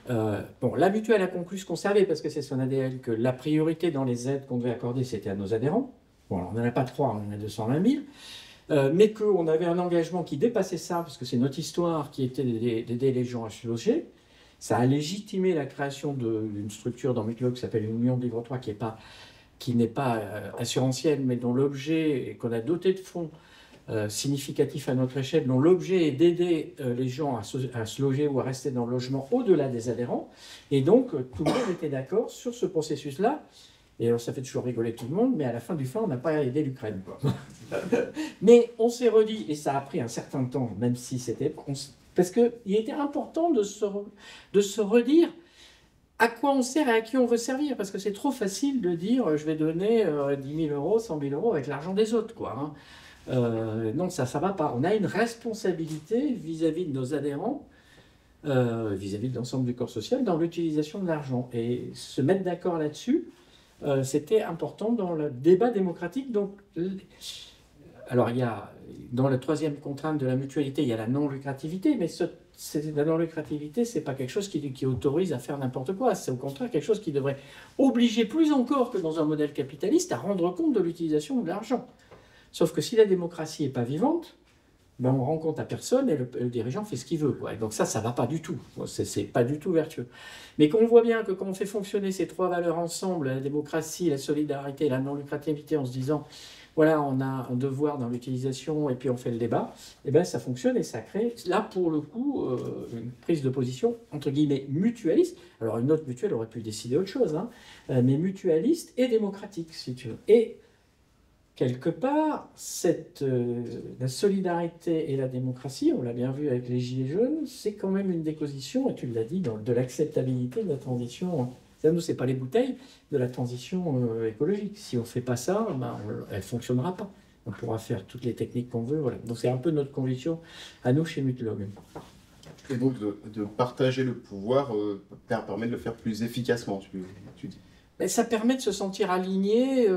La mutuelle a conclu ce qu'on savait, parce que c'est son ADL, que la priorité dans les aides qu'on devait accorder, c'était à nos adhérents. Bon, alors, on n'en a pas 3, on en a 220 000. Mais qu'on avait un engagement qui dépassait ça, parce que c'est notre histoire qui était d'aider les gens à se loger. Ça a légitimé la création d'une structure dans Mutuelog qui s'appelle l'Union de Livre 3, qui n'est pas assurantielle, mais dont l'objet, et qu'on a doté de fonds significatifs à notre échelle, dont l'objet est d'aider les gens à se loger ou à rester dans le logement au-delà des adhérents. Et donc, tout le monde était d'accord sur ce processus-là. Et alors, ça fait toujours rigoler tout le monde, mais à la fin du fin, on n'a pas aidé l'Ukraine. Mais on s'est redit, et ça a pris un certain temps, même si c'était... Parce qu'il était important de se redire à quoi on sert et à qui on veut servir. Parce que c'est trop facile de dire je vais donner 10 000 euros, 100 000 euros avec l'argent des autres, quoi. Non, ça ne va pas. On a une responsabilité vis-à-vis de nos adhérents, vis-à-vis de l'ensemble du corps social, dans l'utilisation de l'argent. Et se mettre d'accord là-dessus, c'était important dans le débat démocratique. Donc, alors, il y a, dans la troisième contrainte de la mutualité, il y a la non-lucrativité, mais la non-lucrativité, ce n'est pas quelque chose qui autorise à faire n'importe quoi. C'est au contraire quelque chose qui devrait obliger plus encore que dans un modèle capitaliste à rendre compte de l'utilisation de l'argent. Sauf que si la démocratie n'est pas vivante, ben on rend compte à personne et le dirigeant fait ce qu'il veut, quoi. Et donc ça ne va pas du tout. C'est pas du tout vertueux. Mais qu'on voit bien que quand on fait fonctionner ces trois valeurs ensemble, la démocratie, la solidarité, la non-lucrativité, en se disant voilà, on a un devoir dans l'utilisation et puis on fait le débat, et ben ça fonctionne et ça crée, là pour le coup, une prise de position, entre guillemets, mutualiste. Alors une autre mutuelle aurait pu décider autre chose, hein, mais mutualiste et démocratique, si tu veux. Et quelque part, la solidarité et la démocratie, on l'a bien vu avec les Gilets jaunes, c'est quand même une déposition, et tu l'as dit, de l'acceptabilité de la transition. Nous, ce n'est pas les bouteilles de la transition écologique. Si on ne fait pas ça, ben, elle ne fonctionnera pas. On pourra faire toutes les techniques qu'on veut. Voilà. Donc c'est un peu notre conviction à nous chez Mutuelog. Et donc de partager le pouvoir permet de le faire plus efficacement, tu dis. Mais ça permet de se sentir aligné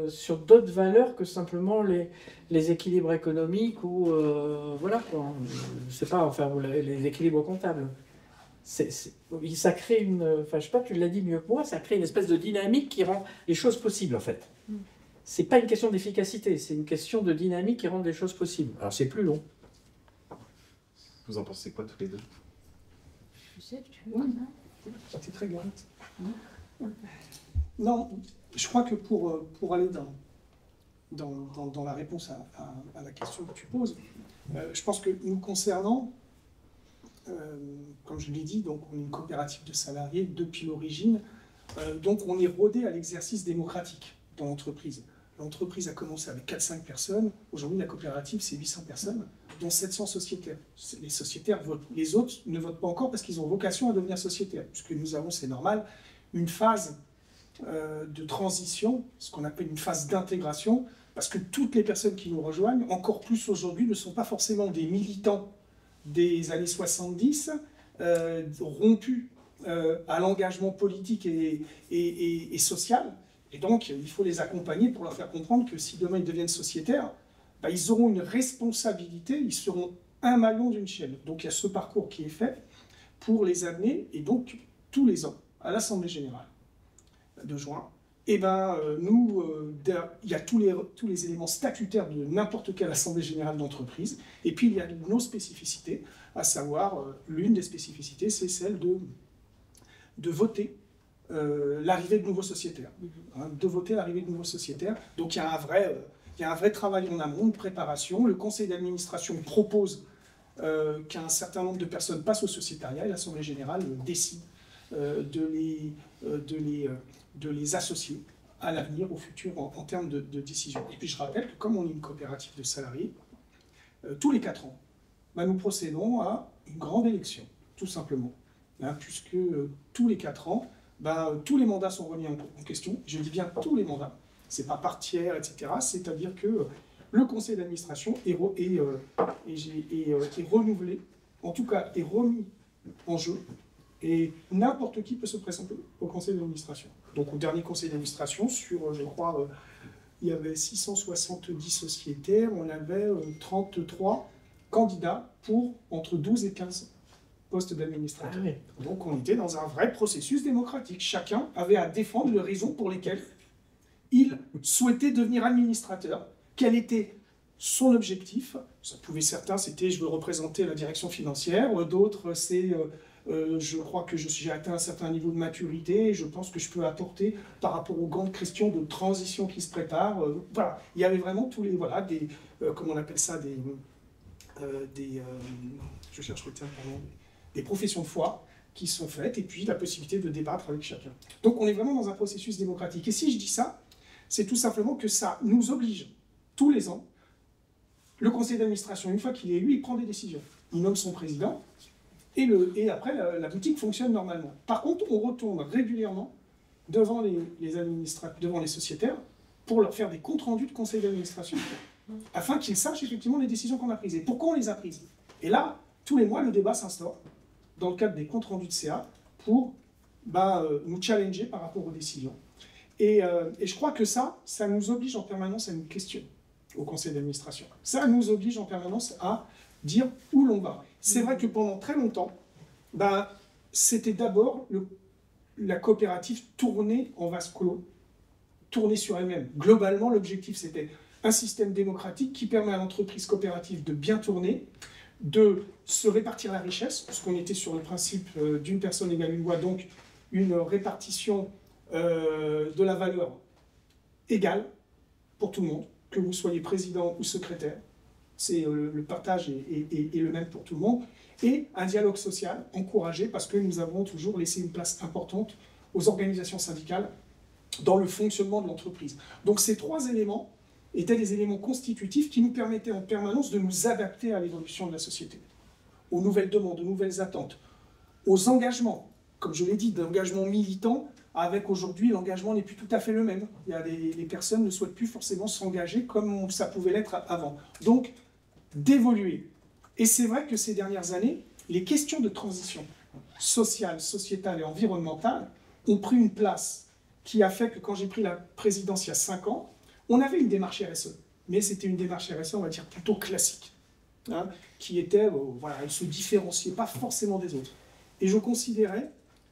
sur d'autres valeurs que simplement les équilibres économiques ou voilà quoi. Je sais pas, enfin les équilibres comptables. Ça crée enfin je sais pas, tu l'as dit mieux que moi, ça crée une espèce de dynamique qui rend les choses possibles en fait. C'est pas une question d'efficacité, c'est une question de dynamique qui rend les choses possibles. Alors c'est plus long. Vous en pensez quoi tous les deux? Je sais que tu veux. C'était très bien. Non, je crois que pour aller dans la réponse à la question que tu poses, je pense que nous concernant, comme je l'ai dit, donc on est une coopérative de salariés depuis l'origine, donc on est rodé à l'exercice démocratique dans l'entreprise. L'entreprise a commencé avec 4-5 personnes, aujourd'hui la coopérative c'est 800 personnes, dont 700 sociétaires. Les sociétaires votent, les autres ne votent pas encore parce qu'ils ont vocation à devenir sociétaires, puisque nous avons, c'est normal, une phase de transition, ce qu'on appelle une phase d'intégration, parce que toutes les personnes qui nous rejoignent, encore plus aujourd'hui, ne sont pas forcément des militants des années 70, rompus à l'engagement politique et social. Et donc, il faut les accompagner pour leur faire comprendre que si demain ils deviennent sociétaires, bah, ils auront une responsabilité, ils seront un maillon d'une chaîne. Donc, il y a ce parcours qui est fait pour les amener, et donc, tous les ans, à l'Assemblée Générale de juin, et ben, il y a tous les éléments statutaires de n'importe quelle Assemblée Générale d'entreprise, et puis il y a nos spécificités, à savoir, l'une des spécificités, c'est celle de voter l'arrivée de nouveaux sociétaires. De voter l'arrivée de nouveaux sociétaires. Donc il y a un vrai travail en amont, de préparation. Le conseil d'administration propose qu'un certain nombre de personnes passent au sociétariat et l'Assemblée Générale décide de les associer à l'avenir, au futur, en termes de décision. Et puis je rappelle que comme on est une coopérative de salariés, tous les 4 ans, bah, nous procédons à une grande élection, tout simplement. Puisque tous les 4 ans, bah, tous les mandats sont remis en question. Je dis bien tous les mandats, ce n'est pas par tiers, etc. C'est-à-dire que le conseil d'administration est renouvelé, en tout cas est remis en jeu, et n'importe qui peut se présenter au conseil d'administration. Donc au dernier conseil d'administration, sur, je crois, il y avait 670 sociétaires, on avait 33 candidats pour entre 12 et 15 postes d'administrateur. Ah oui. Donc on était dans un vrai processus démocratique. Chacun avait à défendre les raisons pour lesquelles il souhaitait devenir administrateur. Quel était son objectif? Certains, c'était je veux représenter la direction financière, d'autres, c'est je crois que j'ai atteint un certain niveau de maturité et je pense que je peux apporter par rapport aux grandes questions de transition qui se préparent. Voilà, il y avait vraiment tous les, voilà, des, comment on appelle ça, je cherche le terme, pardon, des professions de foi qui sont faites et puis la possibilité de débattre avec chacun. Donc on est vraiment dans un processus démocratique. Et si je dis ça, c'est tout simplement que ça nous oblige tous les ans. Le conseil d'administration, une fois qu'il est élu, il prend des décisions. Il nomme son président, et après, la boutique fonctionne normalement. Par contre, on retourne régulièrement devant devant les sociétaires pour leur faire des comptes rendus de conseil d'administration, afin qu'ils sachent effectivement les décisions qu'on a prises et pourquoi on les a prises. Et là, tous les mois, le débat s'instaure dans le cadre des comptes rendus de CA pour nous challenger par rapport aux décisions. Et je crois que ça nous oblige en permanence à nous questionner au conseil d'administration. Ça nous oblige en permanence à dire où l'on va. C'est vrai que pendant très longtemps, c'était d'abord la coopérative tournée en vase clos, tournée sur elle-même. Globalement, l'objectif, c'était un système démocratique qui permet à l'entreprise coopérative de bien tourner, de se répartir la richesse, parce qu'on était sur le principe d'une personne égale une loi, donc une répartition de la valeur égale pour tout le monde, que vous soyez président ou secrétaire, c'est le partage est le même pour tout le monde, et un dialogue social encouragé parce que nous avons toujours laissé une place importante aux organisations syndicales dans le fonctionnement de l'entreprise. Donc ces trois éléments étaient des éléments constitutifs qui nous permettaient en permanence de nous adapter à l'évolution de la société, aux nouvelles demandes, aux nouvelles attentes, aux engagements, comme je l'ai dit, d'engagement militant, avec aujourd'hui, l'engagement n'est plus tout à fait le même. Les personnes ne souhaitent plus forcément s'engager comme ça pouvait l'être avant. Donc, d'évoluer. Et c'est vrai que ces dernières années, les questions de transition sociale, sociétale et environnementale ont pris une place qui a fait que quand j'ai pris la présidence il y a 5 ans, on avait une démarche RSE. Mais c'était une démarche RSE, on va dire, plutôt classique. Hein, qui était, voilà, elle ne se différenciait pas forcément des autres. Et je considérais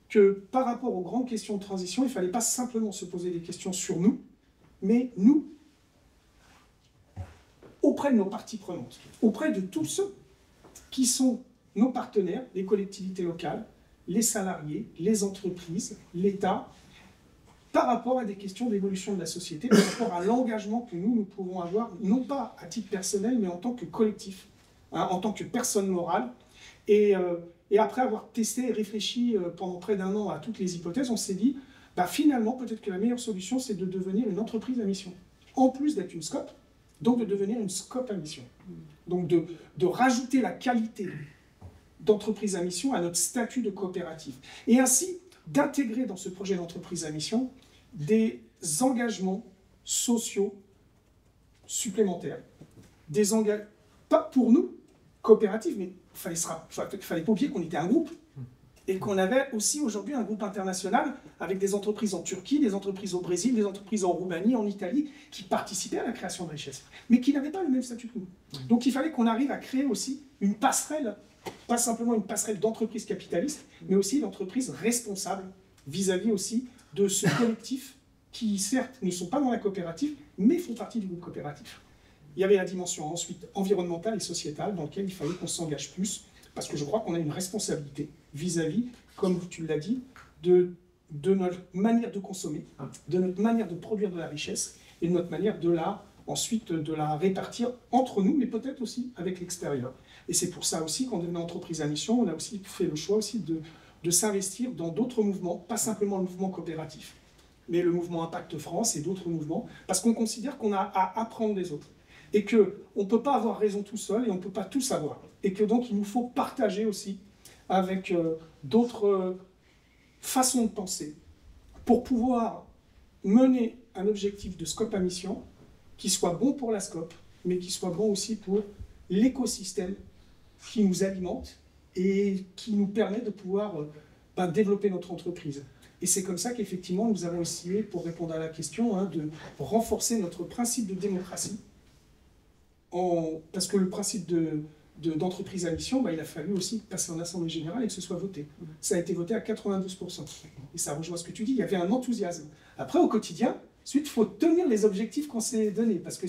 que par rapport aux grandes questions de transition, il ne fallait pas simplement se poser des questions sur nous, mais nous, auprès de nos parties prenantes, auprès de tous ceux qui sont nos partenaires, les collectivités locales, les salariés, les entreprises, l'État, par rapport à des questions d'évolution de la société, par rapport à l'engagement que nous pouvons avoir, non pas à titre personnel, mais en tant que collectif, hein, en tant que personne morale. Et après avoir testé et réfléchi pendant près d'1 an à toutes les hypothèses, on s'est dit, finalement, peut-être que la meilleure solution, c'est de devenir une entreprise à mission. En plus d'être une SCOP, donc de devenir une SCOP à mission. Donc de rajouter la qualité d'entreprise à mission à notre statut de coopérative. Et ainsi, d'intégrer dans ce projet d'entreprise à mission des engagements sociaux supplémentaires. Des engagements, pas pour nous, coopératifs, mais il fallait pas oublier qu'on était un groupe et qu'on avait aussi aujourd'hui un groupe international avec des entreprises en Turquie, des entreprises au Brésil, des entreprises en Roumanie, en Italie, qui participaient à la création de richesses, mais qui n'avaient pas le même statut que nous. Donc il fallait qu'on arrive à créer aussi une passerelle, pas simplement une passerelle d'entreprises capitalistes, mais aussi d'entreprises responsables vis-à-vis aussi de ce collectif qui, certes, ne sont pas dans la coopérative, mais font partie du groupe coopératif. Il y avait la dimension ensuite environnementale et sociétale dans laquelle il fallait qu'on s'engage plus, parce que je crois qu'on a une responsabilité vis-à-vis, comme tu l'as dit, de notre manière de consommer, de notre manière de produire de la richesse et de notre manière ensuite de la répartir entre nous, mais peut-être aussi avec l'extérieur. Et c'est pour ça aussi qu'en devenant entreprise à mission, on a aussi fait le choix aussi de s'investir dans d'autres mouvements, pas simplement le mouvement coopératif, mais le mouvement Impact France et d'autres mouvements, parce qu'on considère qu'on a à apprendre des autres. Et qu'on ne peut pas avoir raison tout seul et on ne peut pas tout savoir. Et que donc il nous faut partager aussi avec d'autres façons de penser pour pouvoir mener un objectif de SCOP à mission qui soit bon pour la SCOP, mais qui soit bon aussi pour l'écosystème qui nous alimente et qui nous permet de pouvoir développer notre entreprise. Et c'est comme ça qu'effectivement nous avons essayé, pour répondre à la question, de renforcer notre principe de démocratie. Parce que le principe d'entreprise à mission, il a fallu aussi passer en assemblée générale et que ce soit voté. Ça a été voté à 92%. Et ça rejoint ce que tu dis, il y avait un enthousiasme. Après, au quotidien, Ensuite, il faut tenir les objectifs qu'on s'est donnés, parce que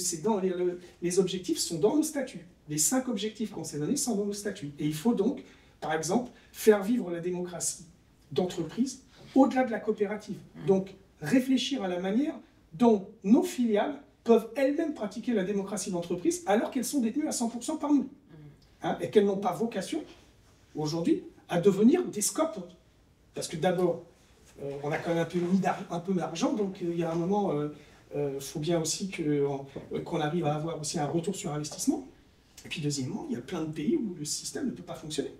les objectifs sont dans nos statuts. Les 5 objectifs qu'on s'est donnés sont dans nos statuts. Et il faut donc, par exemple, faire vivre la démocratie d'entreprise au-delà de la coopérative. Donc, réfléchir à la manière dont nos filiales peuvent elles-mêmes pratiquer la démocratie d'entreprise alors qu'elles sont détenues à 100% par nous. Hein, et qu'elles n'ont pas vocation, aujourd'hui, à devenir des scopes. Parce que d'abord, on a quand même un peu d'argent, donc il y a un moment, il faut bien aussi qu'on arrive à avoir aussi un retour sur investissement. Et puis deuxièmement, il y a plein de pays où le système ne peut pas fonctionner.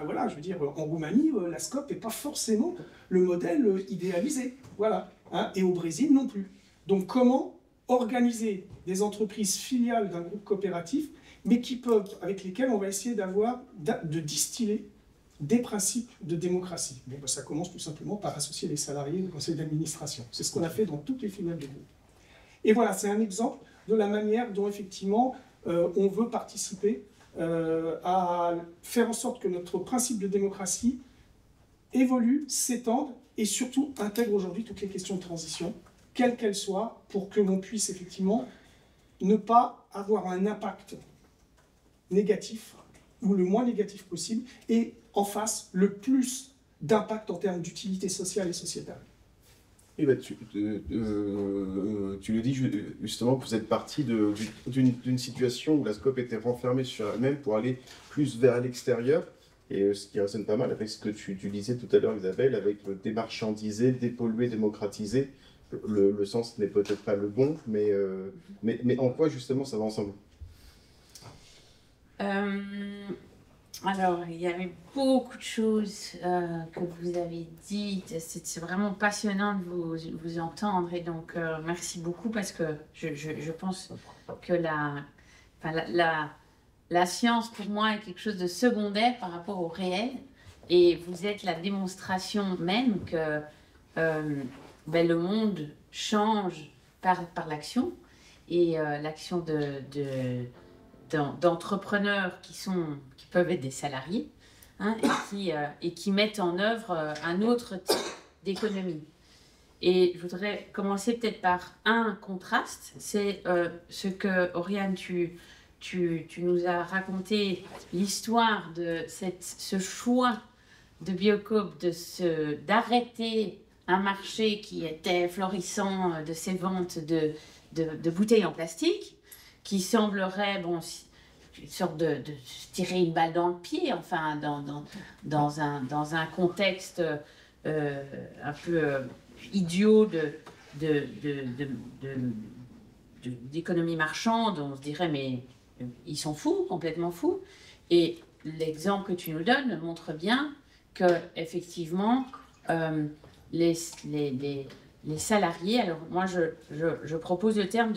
Voilà, je veux dire, en Roumanie, la SCOP n'est pas forcément le modèle idéalisé. Voilà. Hein, et au Brésil non plus. Donc comment organiser des entreprises filiales d'un groupe coopératif, mais avec lesquelles on va essayer de distiller des principes de démocratie. Bon, ben, ça commence tout simplement par associer les salariés au conseil d'administration. C'est ce qu'on a fait dans toutes les filiales du groupe. Et voilà, c'est un exemple de la manière dont effectivement on veut participer à faire en sorte que notre principe de démocratie évolue, s'étende et surtout intègre aujourd'hui toutes les questions de transition, quelles qu'elles soient, pour que l'on puisse effectivement ne pas avoir un impact négatif ou le moins négatif possible et en face le plus d'impact en termes d'utilité sociale et sociétale. Et bah, tu le dis justement que vous êtes parti d'une situation où la SCOP était renfermée sur elle-même pour aller plus vers l'extérieur, et ce qui résonne pas mal avec ce que tu disais tout à l'heure, Isabelle, avec démarchandiser, dépolluer, démocratiser. Le sens n'est peut-être pas le bon, mais en quoi justement ça va ensemble? Alors, il y avait beaucoup de choses que vous avez dites. C'est vraiment passionnant de vous entendre. Et donc, merci beaucoup parce que je pense que la science, pour moi, est quelque chose de secondaire par rapport au réel. Et vous êtes la démonstration même que le monde change par l'action. Et l'action d'entrepreneurs qui peuvent être des salariés, hein, et qui mettent en œuvre un autre type d'économie. Et je voudrais commencer peut-être par un contraste, c'est ce que, Oriane, tu nous as raconté, l'histoire de ce choix de Biocoop d'arrêter un marché qui était florissant de ces ventes de bouteilles en plastique, qui semblerait, bon, une sorte de tirer une balle dans le pied, enfin, dans un contexte un peu idiot d'économie marchande. On se dirait, mais ils sont fous, complètement fous. Et l'exemple que tu nous donnes montre bien que, effectivement, les salariés, alors moi je propose le terme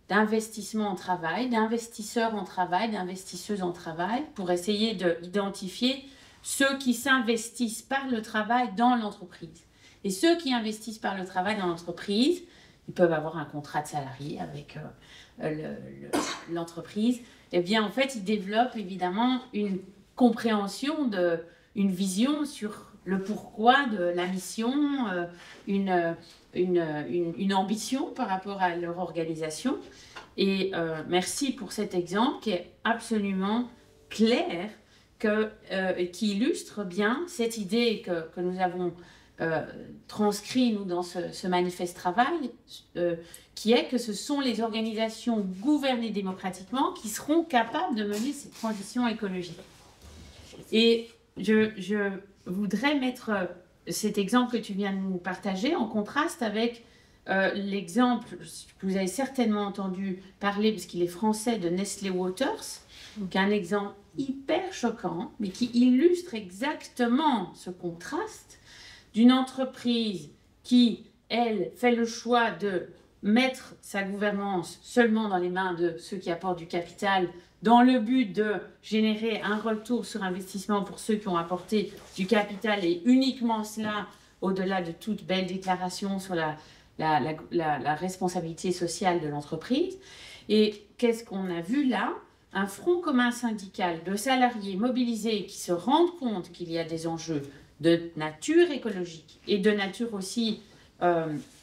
d'investissement en travail, d'investisseurs en travail, d'investisseuses en travail, pour essayer d'identifier ceux qui s'investissent par le travail dans l'entreprise. Et ceux qui investissent par le travail dans l'entreprise, ils peuvent avoir un contrat de salarié avec l'entreprise. Eh bien, en fait, ils développent évidemment une compréhension, une vision sur le pourquoi de la mission, une ambition par rapport à leur organisation. Et merci pour cet exemple qui est absolument clair, qui illustre bien cette idée que nous avons transcrit, nous, dans ce manifeste travail, qui est que ce sont les organisations gouvernées démocratiquement qui seront capables de mener cette transition écologique. Et je voudrais mettre cet exemple que tu viens de nous partager en contraste avec l'exemple que vous avez certainement entendu parler, parce qu'il est français, de Nestlé Waters, qui est un exemple hyper choquant, mais qui illustre exactement ce contraste d'une entreprise qui, elle, fait le choix de mettre sa gouvernance seulement dans les mains de ceux qui apportent du capital, dans le but de générer un retour sur investissement pour ceux qui ont apporté du capital, et uniquement cela, au-delà de toute belle déclaration sur la responsabilité sociale de l'entreprise. Et qu'est-ce qu'on a vu là? Un front commun syndical de salariés mobilisés qui se rendent compte qu'il y a des enjeux de nature écologique et de nature aussi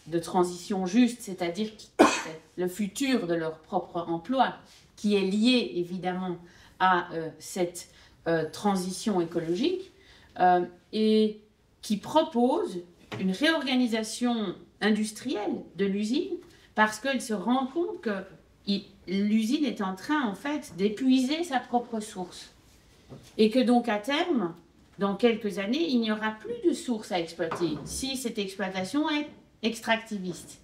de transition juste, c'est-à-dire le futur de leur propre emploi, qui est lié évidemment à cette transition écologique, et qui propose une réorganisation industrielle de l'usine, parce qu'il se rend compte que l'usine est en train, en fait, d'épuiser sa propre source. Et que donc, à terme, dans quelques années, il n'y aura plus de source à exploiter si cette exploitation est extractiviste.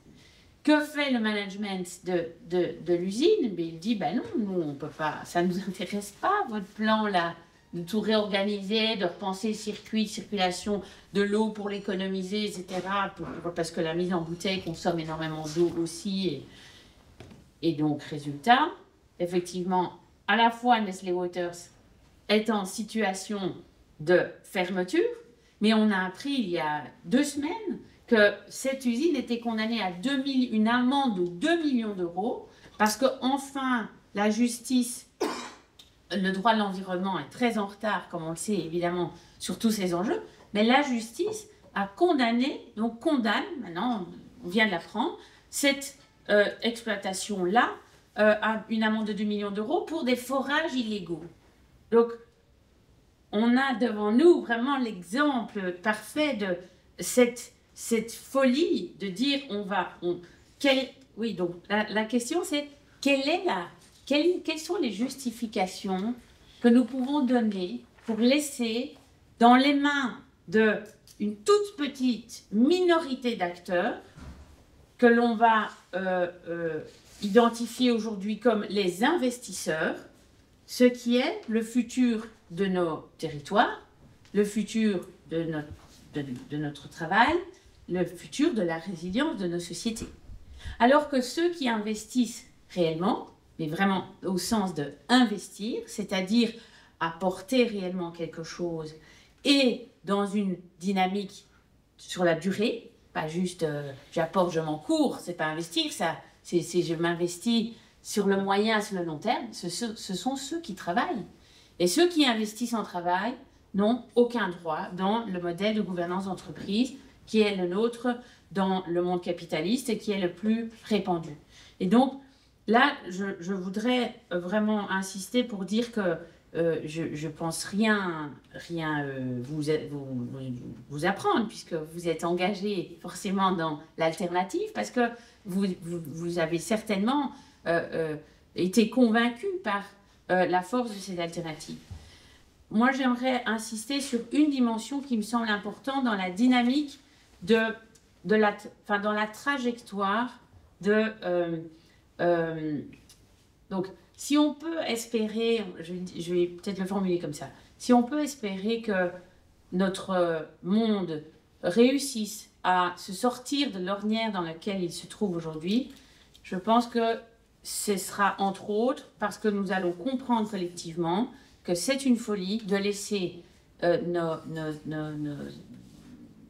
Que fait le management de l'usine? Il dit, ben non, nous, on peut pas, ça ne nous intéresse pas, votre plan là, de tout réorganiser, de repenser le circuit de circulation de l'eau pour l'économiser, etc. Parce que la mise en bouteille consomme énormément d'eau aussi. Et donc, résultat, effectivement, à la fois Nestlé Waters est en situation de fermeture, mais on a appris il y a 2 semaines que cette usine était condamnée à une amende de 2 millions d'euros parce que enfin la justice, le droit de l'environnement est très en retard, comme on le sait évidemment, sur tous ces enjeux, mais la justice a condamné, donc condamne, maintenant on vient de l'apprendre, cette exploitation-là à une amende de 2 millions d'euros pour des forages illégaux. Donc, on a devant nous vraiment l'exemple parfait de cette folie de dire oui, donc la question c'est quelles sont les justifications que nous pouvons donner pour laisser dans les mains d'une toute petite minorité d'acteurs que l'on va identifier aujourd'hui comme les investisseurs, ce qui est le futur de nos territoires, le futur de notre travail, le futur de la résilience de nos sociétés. Alors que ceux qui investissent réellement, mais vraiment au sens de investir, c'est-à-dire apporter réellement quelque chose et dans une dynamique sur la durée, pas juste j'apporte, je m'en cours, c'est pas investir, ça, c'est je m'investis sur le moyen, sur le long terme, ce sont ceux qui travaillent. Et ceux qui investissent en travail n'ont aucun droit dans le modèle de gouvernance d'entreprise qui est le nôtre dans le monde capitaliste et qui est le plus répandu. Et donc, là, je voudrais vraiment insister pour dire que je pense rien vous apprendre, puisque vous êtes engagé forcément dans l'alternative, parce que vous avez certainement été convaincu par la force de cette alternative. Moi, j'aimerais insister sur une dimension qui me semble importante dans la dynamique dans la trajectoire donc, si on peut espérer, je vais peut-être le formuler comme ça, si on peut espérer que notre monde réussisse à se sortir de l'ornière dans laquelle il se trouve aujourd'hui, je pense que ce sera entre autres parce que nous allons comprendre collectivement que c'est une folie de laisser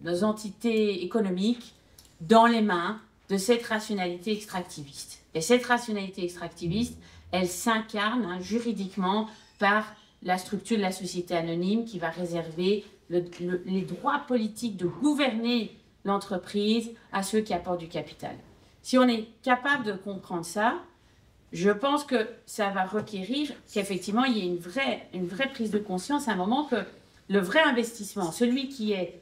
nos entités économiques dans les mains de cette rationalité extractiviste. Et cette rationalité extractiviste, elle s'incarne juridiquement par la structure de la société anonyme qui va réserver les droits politiques de gouverner l'entreprise à ceux qui apportent du capital. Si on est capable de comprendre ça, je pense que ça va requérir qu'effectivement il y ait une vraie prise de conscience à un moment que le vrai investissement, celui qui est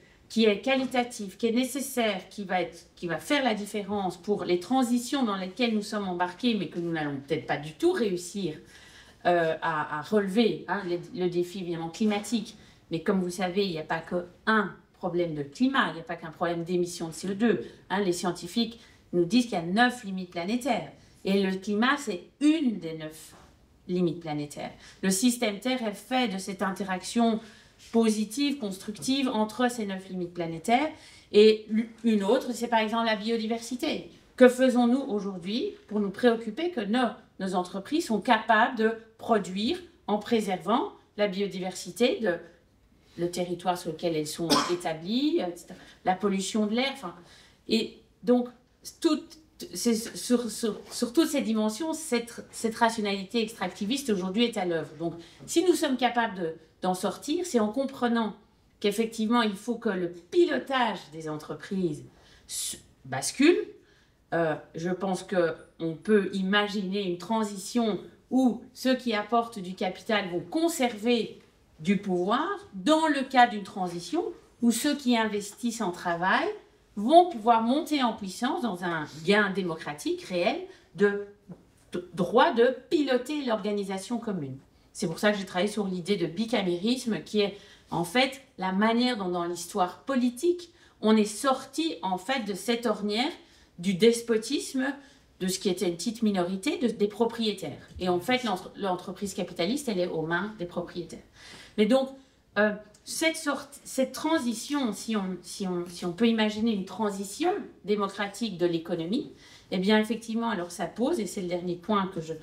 qualitatif, qui est nécessaire, qui va faire la différence pour les transitions dans lesquelles nous sommes embarqués, mais que nous n'allons peut-être pas du tout réussir à relever, le défi évidemment climatique. Mais comme vous savez, il n'y a pas qu'un problème de climat, il n'y a pas qu'un problème d'émission de CO2. Les scientifiques nous disent qu'il y a 9 limites planétaires. Et le climat, c'est une des 9 limites planétaires. Le système Terre est fait de cette interaction positive, constructive entre ces 9 limites planétaires. Et une autre, c'est par exemple la biodiversité. Que faisons-nous aujourd'hui pour nous préoccuper que nos entreprises sont capables de produire en préservant la biodiversité le territoire sur lequel elles sont établies, etc. La pollution de l'air. Et donc, sur toutes ces dimensions, cette rationalité extractiviste aujourd'hui est à l'œuvre. Donc, si nous sommes capables d'en sortir, c'est en comprenant qu'effectivement, il faut que le pilotage des entreprises bascule. Je pense qu'on peut imaginer une transition où ceux qui apportent du capital vont conserver du pouvoir, dans le cas d'une transition où ceux qui investissent en travail vont pouvoir monter en puissance dans un gain démocratique réel de droit de piloter l'organisation commune. C'est pour ça que j'ai travaillé sur l'idée de bicamérisme, qui est en fait la manière dont dans l'histoire politique, on est sorti en fait de cette ornière du despotisme, de ce qui était une petite minorité, des propriétaires. Et en fait, l'entreprise capitaliste, elle est aux mains des propriétaires. Mais donc, cette transition, si on peut imaginer une transition démocratique de l'économie, eh bien, effectivement, alors ça pose, et c'est le dernier point que je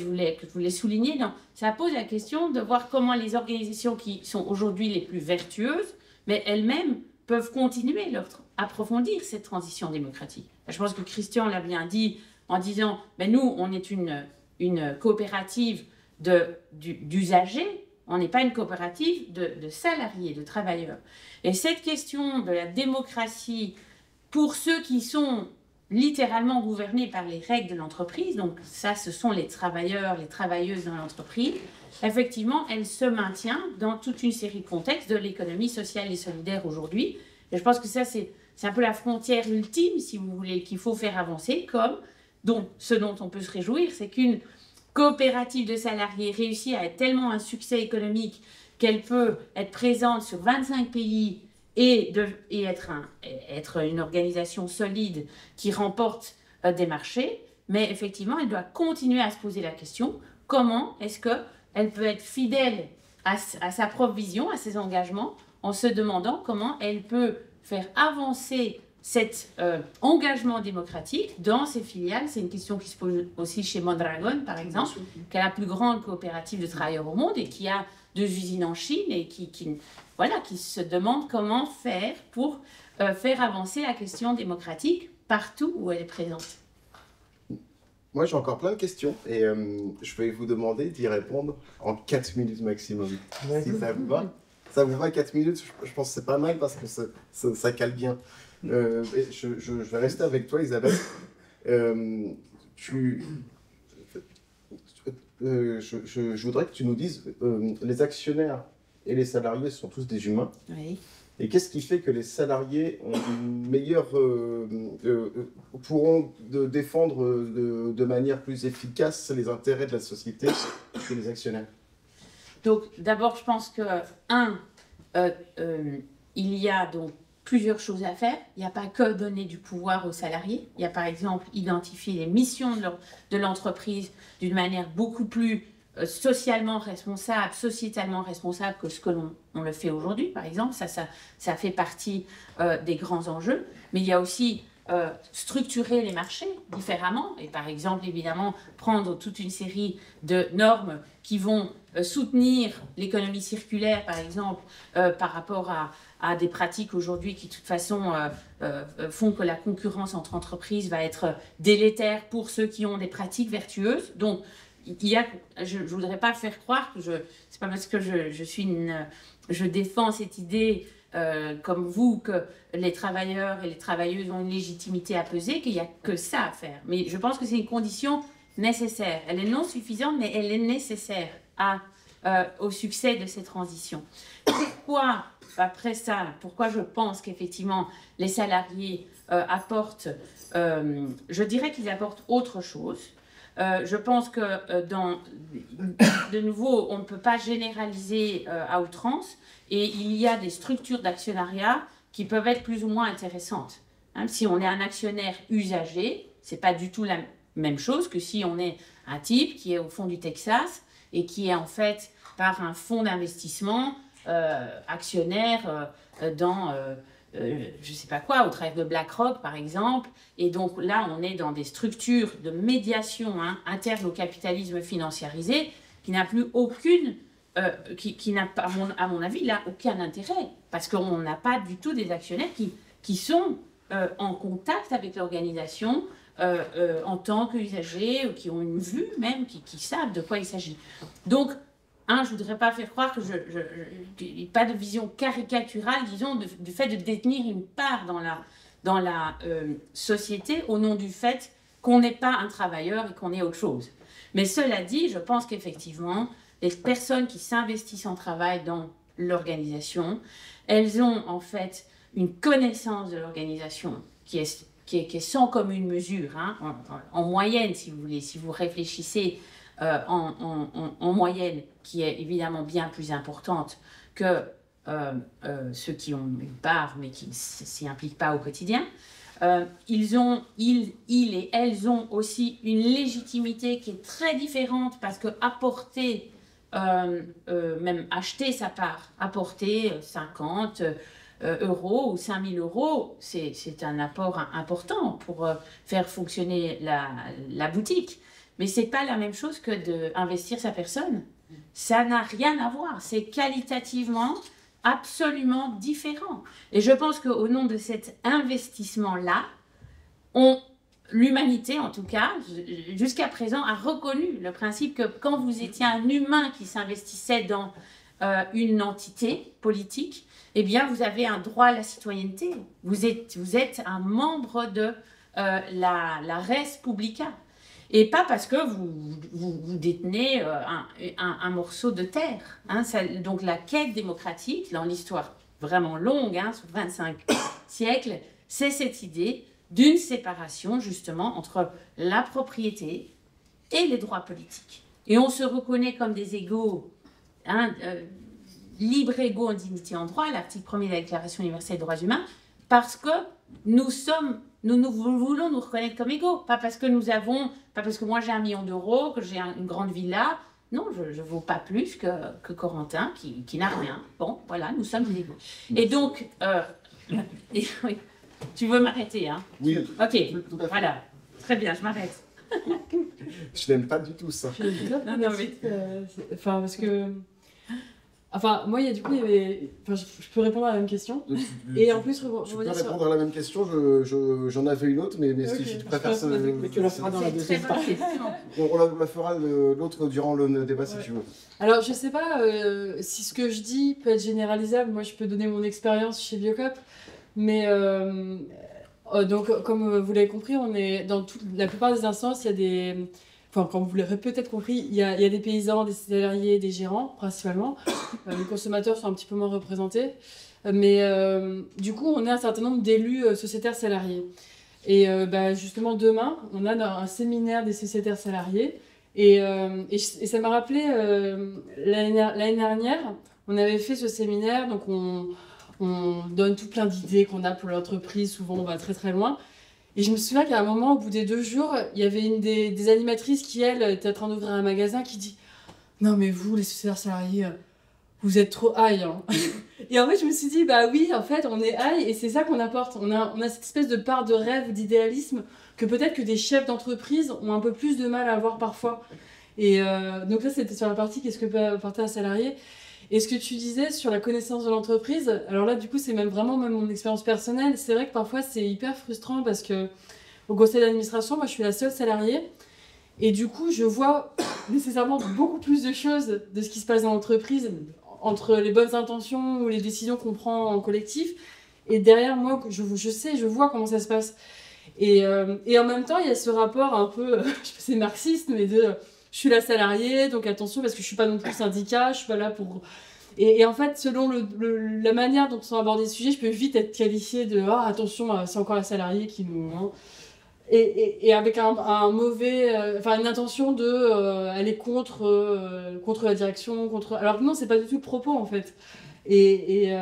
voulais souligner, ça pose la question de voir comment les organisations qui sont aujourd'hui les plus vertueuses, mais elles-mêmes peuvent continuer approfondir cette transition démocratique. Je pense que Christian l'a bien dit en disant, nous, on est une coopérative d'usagers, on n'est pas une coopérative de salariés, de travailleurs. Et cette question de la démocratie, pour ceux qui sont littéralement gouvernés par les règles de l'entreprise, donc ça, ce sont les travailleurs, les travailleuses dans l'entreprise, effectivement, elle se maintient dans toute une série de contextes de l'économie sociale et solidaire aujourd'hui. Et je pense que ça, c'est un peu la frontière ultime, si vous voulez, qu'il faut faire avancer, ce dont on peut se réjouir, c'est qu'une coopérative de salariés réussit à être tellement un succès économique qu'elle peut être présente sur 25 pays et être une organisation solide qui remporte des marchés, mais effectivement, elle doit continuer à se poser la question, comment est-ce qu'elle peut être fidèle à sa propre vision, à ses engagements, en se demandant comment elle peut faire avancer cet engagement démocratique dans ses filiales. C'est une question qui se pose aussi chez Mondragon, par exemple, qui est la plus grande coopérative de travailleurs au monde et qui a 2 usines en Chine et qui se demande comment faire pour faire avancer la question démocratique partout où elle est présente. Moi, j'ai encore plein de questions et je vais vous demander d'y répondre en 4 minutes maximum. Si ça vous va. Ça vous va 4 minutes? Je pense que c'est pas mal parce que ça cale bien. Je vais rester avec toi, Isabelle. Je voudrais que tu nous dises, les actionnaires et les salariés sont tous des humains. Oui. Et qu'est-ce qui fait que les salariés ont une meilleure, pourront défendre de manière plus efficace les intérêts de la société que les actionnaires? Donc, d'abord, je pense que, il y a donc plusieurs choses à faire. Il n'y a pas que donner du pouvoir aux salariés. Il y a par exemple identifier les missions de l'entreprise d'une manière beaucoup plus socialement responsable, sociétalement responsable que ce que l'on le fait aujourd'hui, par exemple. Ça fait partie des grands enjeux. Mais il y a aussi structurer les marchés différemment et par exemple, évidemment, prendre toute une série de normes qui vont soutenir l'économie circulaire, par exemple, par rapport à des pratiques aujourd'hui qui, de toute façon, font que la concurrence entre entreprises va être délétère pour ceux qui ont des pratiques vertueuses. Donc, je ne voudrais pas faire croire que c'est pas parce que je défends cette idée comme vous, que les travailleurs et les travailleuses ont une légitimité à peser, qu'il n'y a que ça à faire. Mais je pense que c'est une condition nécessaire. Elle est non suffisante, mais elle est nécessaire au succès de ces transitions. Pourquoi, après ça, pourquoi je pense qu'effectivement les salariés apportent, je dirais qu'ils apportent autre chose. Je pense que, de nouveau, on ne peut pas généraliser à outrance et il y a des structures d'actionnariat qui peuvent être plus ou moins intéressantes. Si on est un actionnaire usager, ce n'est pas du tout la même chose que si on est un type qui est au fond du Texas et qui est en fait par un fonds d'investissement actionnaire dans... je ne sais pas quoi, au travers de BlackRock par exemple. Et donc là, on est dans des structures de médiation interne au capitalisme financiarisé qui n'a plus aucune, qui n'a pas, à mon avis, là, aucun intérêt. Parce qu'on n'a pas du tout des actionnaires qui sont en contact avec l'organisation en tant qu'usagers, qui ont une vue même, qui savent de quoi il s'agit. Donc, je ne voudrais pas faire croire que je n'ai pas de vision caricaturale, disons, du fait de détenir une part dans la société au nom du fait qu'on n'est pas un travailleur et qu'on est autre chose. Mais cela dit, je pense qu'effectivement, les personnes qui s'investissent en travail dans l'organisation, elles ont en fait une connaissance de l'organisation qui est sans commune mesure, hein, en moyenne, si vous voulez, si vous réfléchissez en moyenne, qui est évidemment bien plus importante que ceux qui ont une part, mais qui ne s'y impliquent pas au quotidien. Ils et elles ont aussi une légitimité qui est très différente parce que apporter, même acheter sa part, apporter 50 euros ou 5 000 euros, c'est un apport important pour faire fonctionner la boutique. Mais ce n'est pas la même chose que d'investir sa personne. Ça n'a rien à voir. C'est qualitativement absolument différent. Et je pense qu'au nom de cet investissement-là, l'humanité, en tout cas, jusqu'à présent, a reconnu le principe que quand vous étiez un humain qui s'investissait dans une entité politique, eh bien, vous avez un droit à la citoyenneté. Vous êtes un membre de la res publica. Et pas parce que vous détenez un morceau de terre. Hein, donc la quête démocratique, dans l'histoire vraiment longue, hein, sur 25 siècles, c'est cette idée d'une séparation justement entre la propriété et les droits politiques. Et on se reconnaît comme des égaux, hein, libres, égaux en dignité et en droit, l'article 1er de la Déclaration universelle des droits humains, parce que nous voulons nous reconnaître comme égaux, pas parce que moi j'ai 1 million d'euros, que j'ai une grande villa. Non, je ne vaux pas plus que Corentin, qui n'a rien. Bon, voilà, nous sommes égaux. Et donc, oui, tu veux m'arrêter, hein? Oui. Ok, voilà. Très bien, je m'arrête. Je n'aime pas du tout ça. Non, mais... Enfin, parce que... Enfin, moi, il y avait... Enfin, je peux répondre à la même question. Et en plus, tu peux répondre à la même question. J'en avais une autre, mais okay, si tu préfères ça... Mais tu la feras dans la deuxième partie. On la fera l'autre durant le débat, si tu veux. Alors, je sais pas si ce que je dis peut être généralisable. Moi, je peux donner mon expérience chez Biocop. Mais, donc, comme vous l'avez compris, on est dans la plupart des instances, il y a des... Enfin, comme vous l'avez peut-être compris, il y a des paysans, des salariés, des gérants, principalement. Les consommateurs sont un petit peu moins représentés. Mais du coup, on est un certain nombre d'élus sociétaires salariés. Et justement, demain, on a un séminaire des sociétaires salariés. Et ça m'a rappelé, l'année dernière, on avait fait ce séminaire. Donc, on donne tout plein d'idées qu'on a pour l'entreprise. Souvent, on va très très loin. Et je me souviens qu'à un moment, au bout des 2 jours, il y avait une des animatrices qui, elle, était en train d'ouvrir un magasin qui dit « Non mais vous, les sociétaires salariés, vous êtes trop high. Hein. » Et en fait, je me suis dit « Bah oui, en fait, on est high et c'est ça qu'on apporte. On a cette espèce de part de rêve, d'idéalisme que peut-être que des chefs d'entreprise ont un peu plus de mal à avoir parfois. » Et donc ça, c'était sur la partie « Qu'est-ce que peut apporter un salarié ?» Et ce que tu disais sur la connaissance de l'entreprise, alors là, du coup, c'est même mon expérience personnelle. C'est vrai que parfois, c'est hyper frustrant parce que au conseil d'administration, moi, je suis la seule salariée. Et du coup, je vois nécessairement beaucoup plus de choses de ce qui se passe dans l'entreprise, entre les bonnes intentions ou les décisions qu'on prend en collectif. Et derrière moi, je vois comment ça se passe. Et en même temps, il y a ce rapport un peu, je sais pas, c'est marxiste, mais je suis la salariée, donc attention, parce que je suis pas non plus syndicat, je suis pas là pour... Et en fait, selon la manière dont sont abordés les sujets, je peux vite être qualifiée de « Ah, attention, c'est encore la salariée qui nous... Hein. » Et avec un mauvais... une intention de aller contre la direction, alors que non, c'est pas du tout le propos, en fait. Et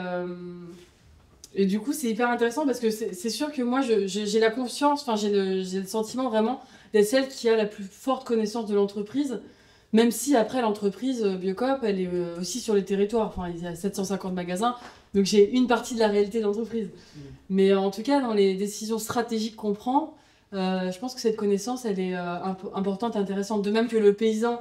du coup, c'est hyper intéressant, parce que c'est sûr que moi, j'ai la conscience, j'ai le sentiment vraiment d'être celle qui a la plus forte connaissance de l'entreprise, même si après l'entreprise Biocop, elle est aussi sur les territoires. Enfin, il y a 750 magasins, donc j'ai une partie de la réalité de l'entreprise. Mais en tout cas, dans les décisions stratégiques qu'on prend, je pense que cette connaissance, elle est importante, intéressante. De même que le paysan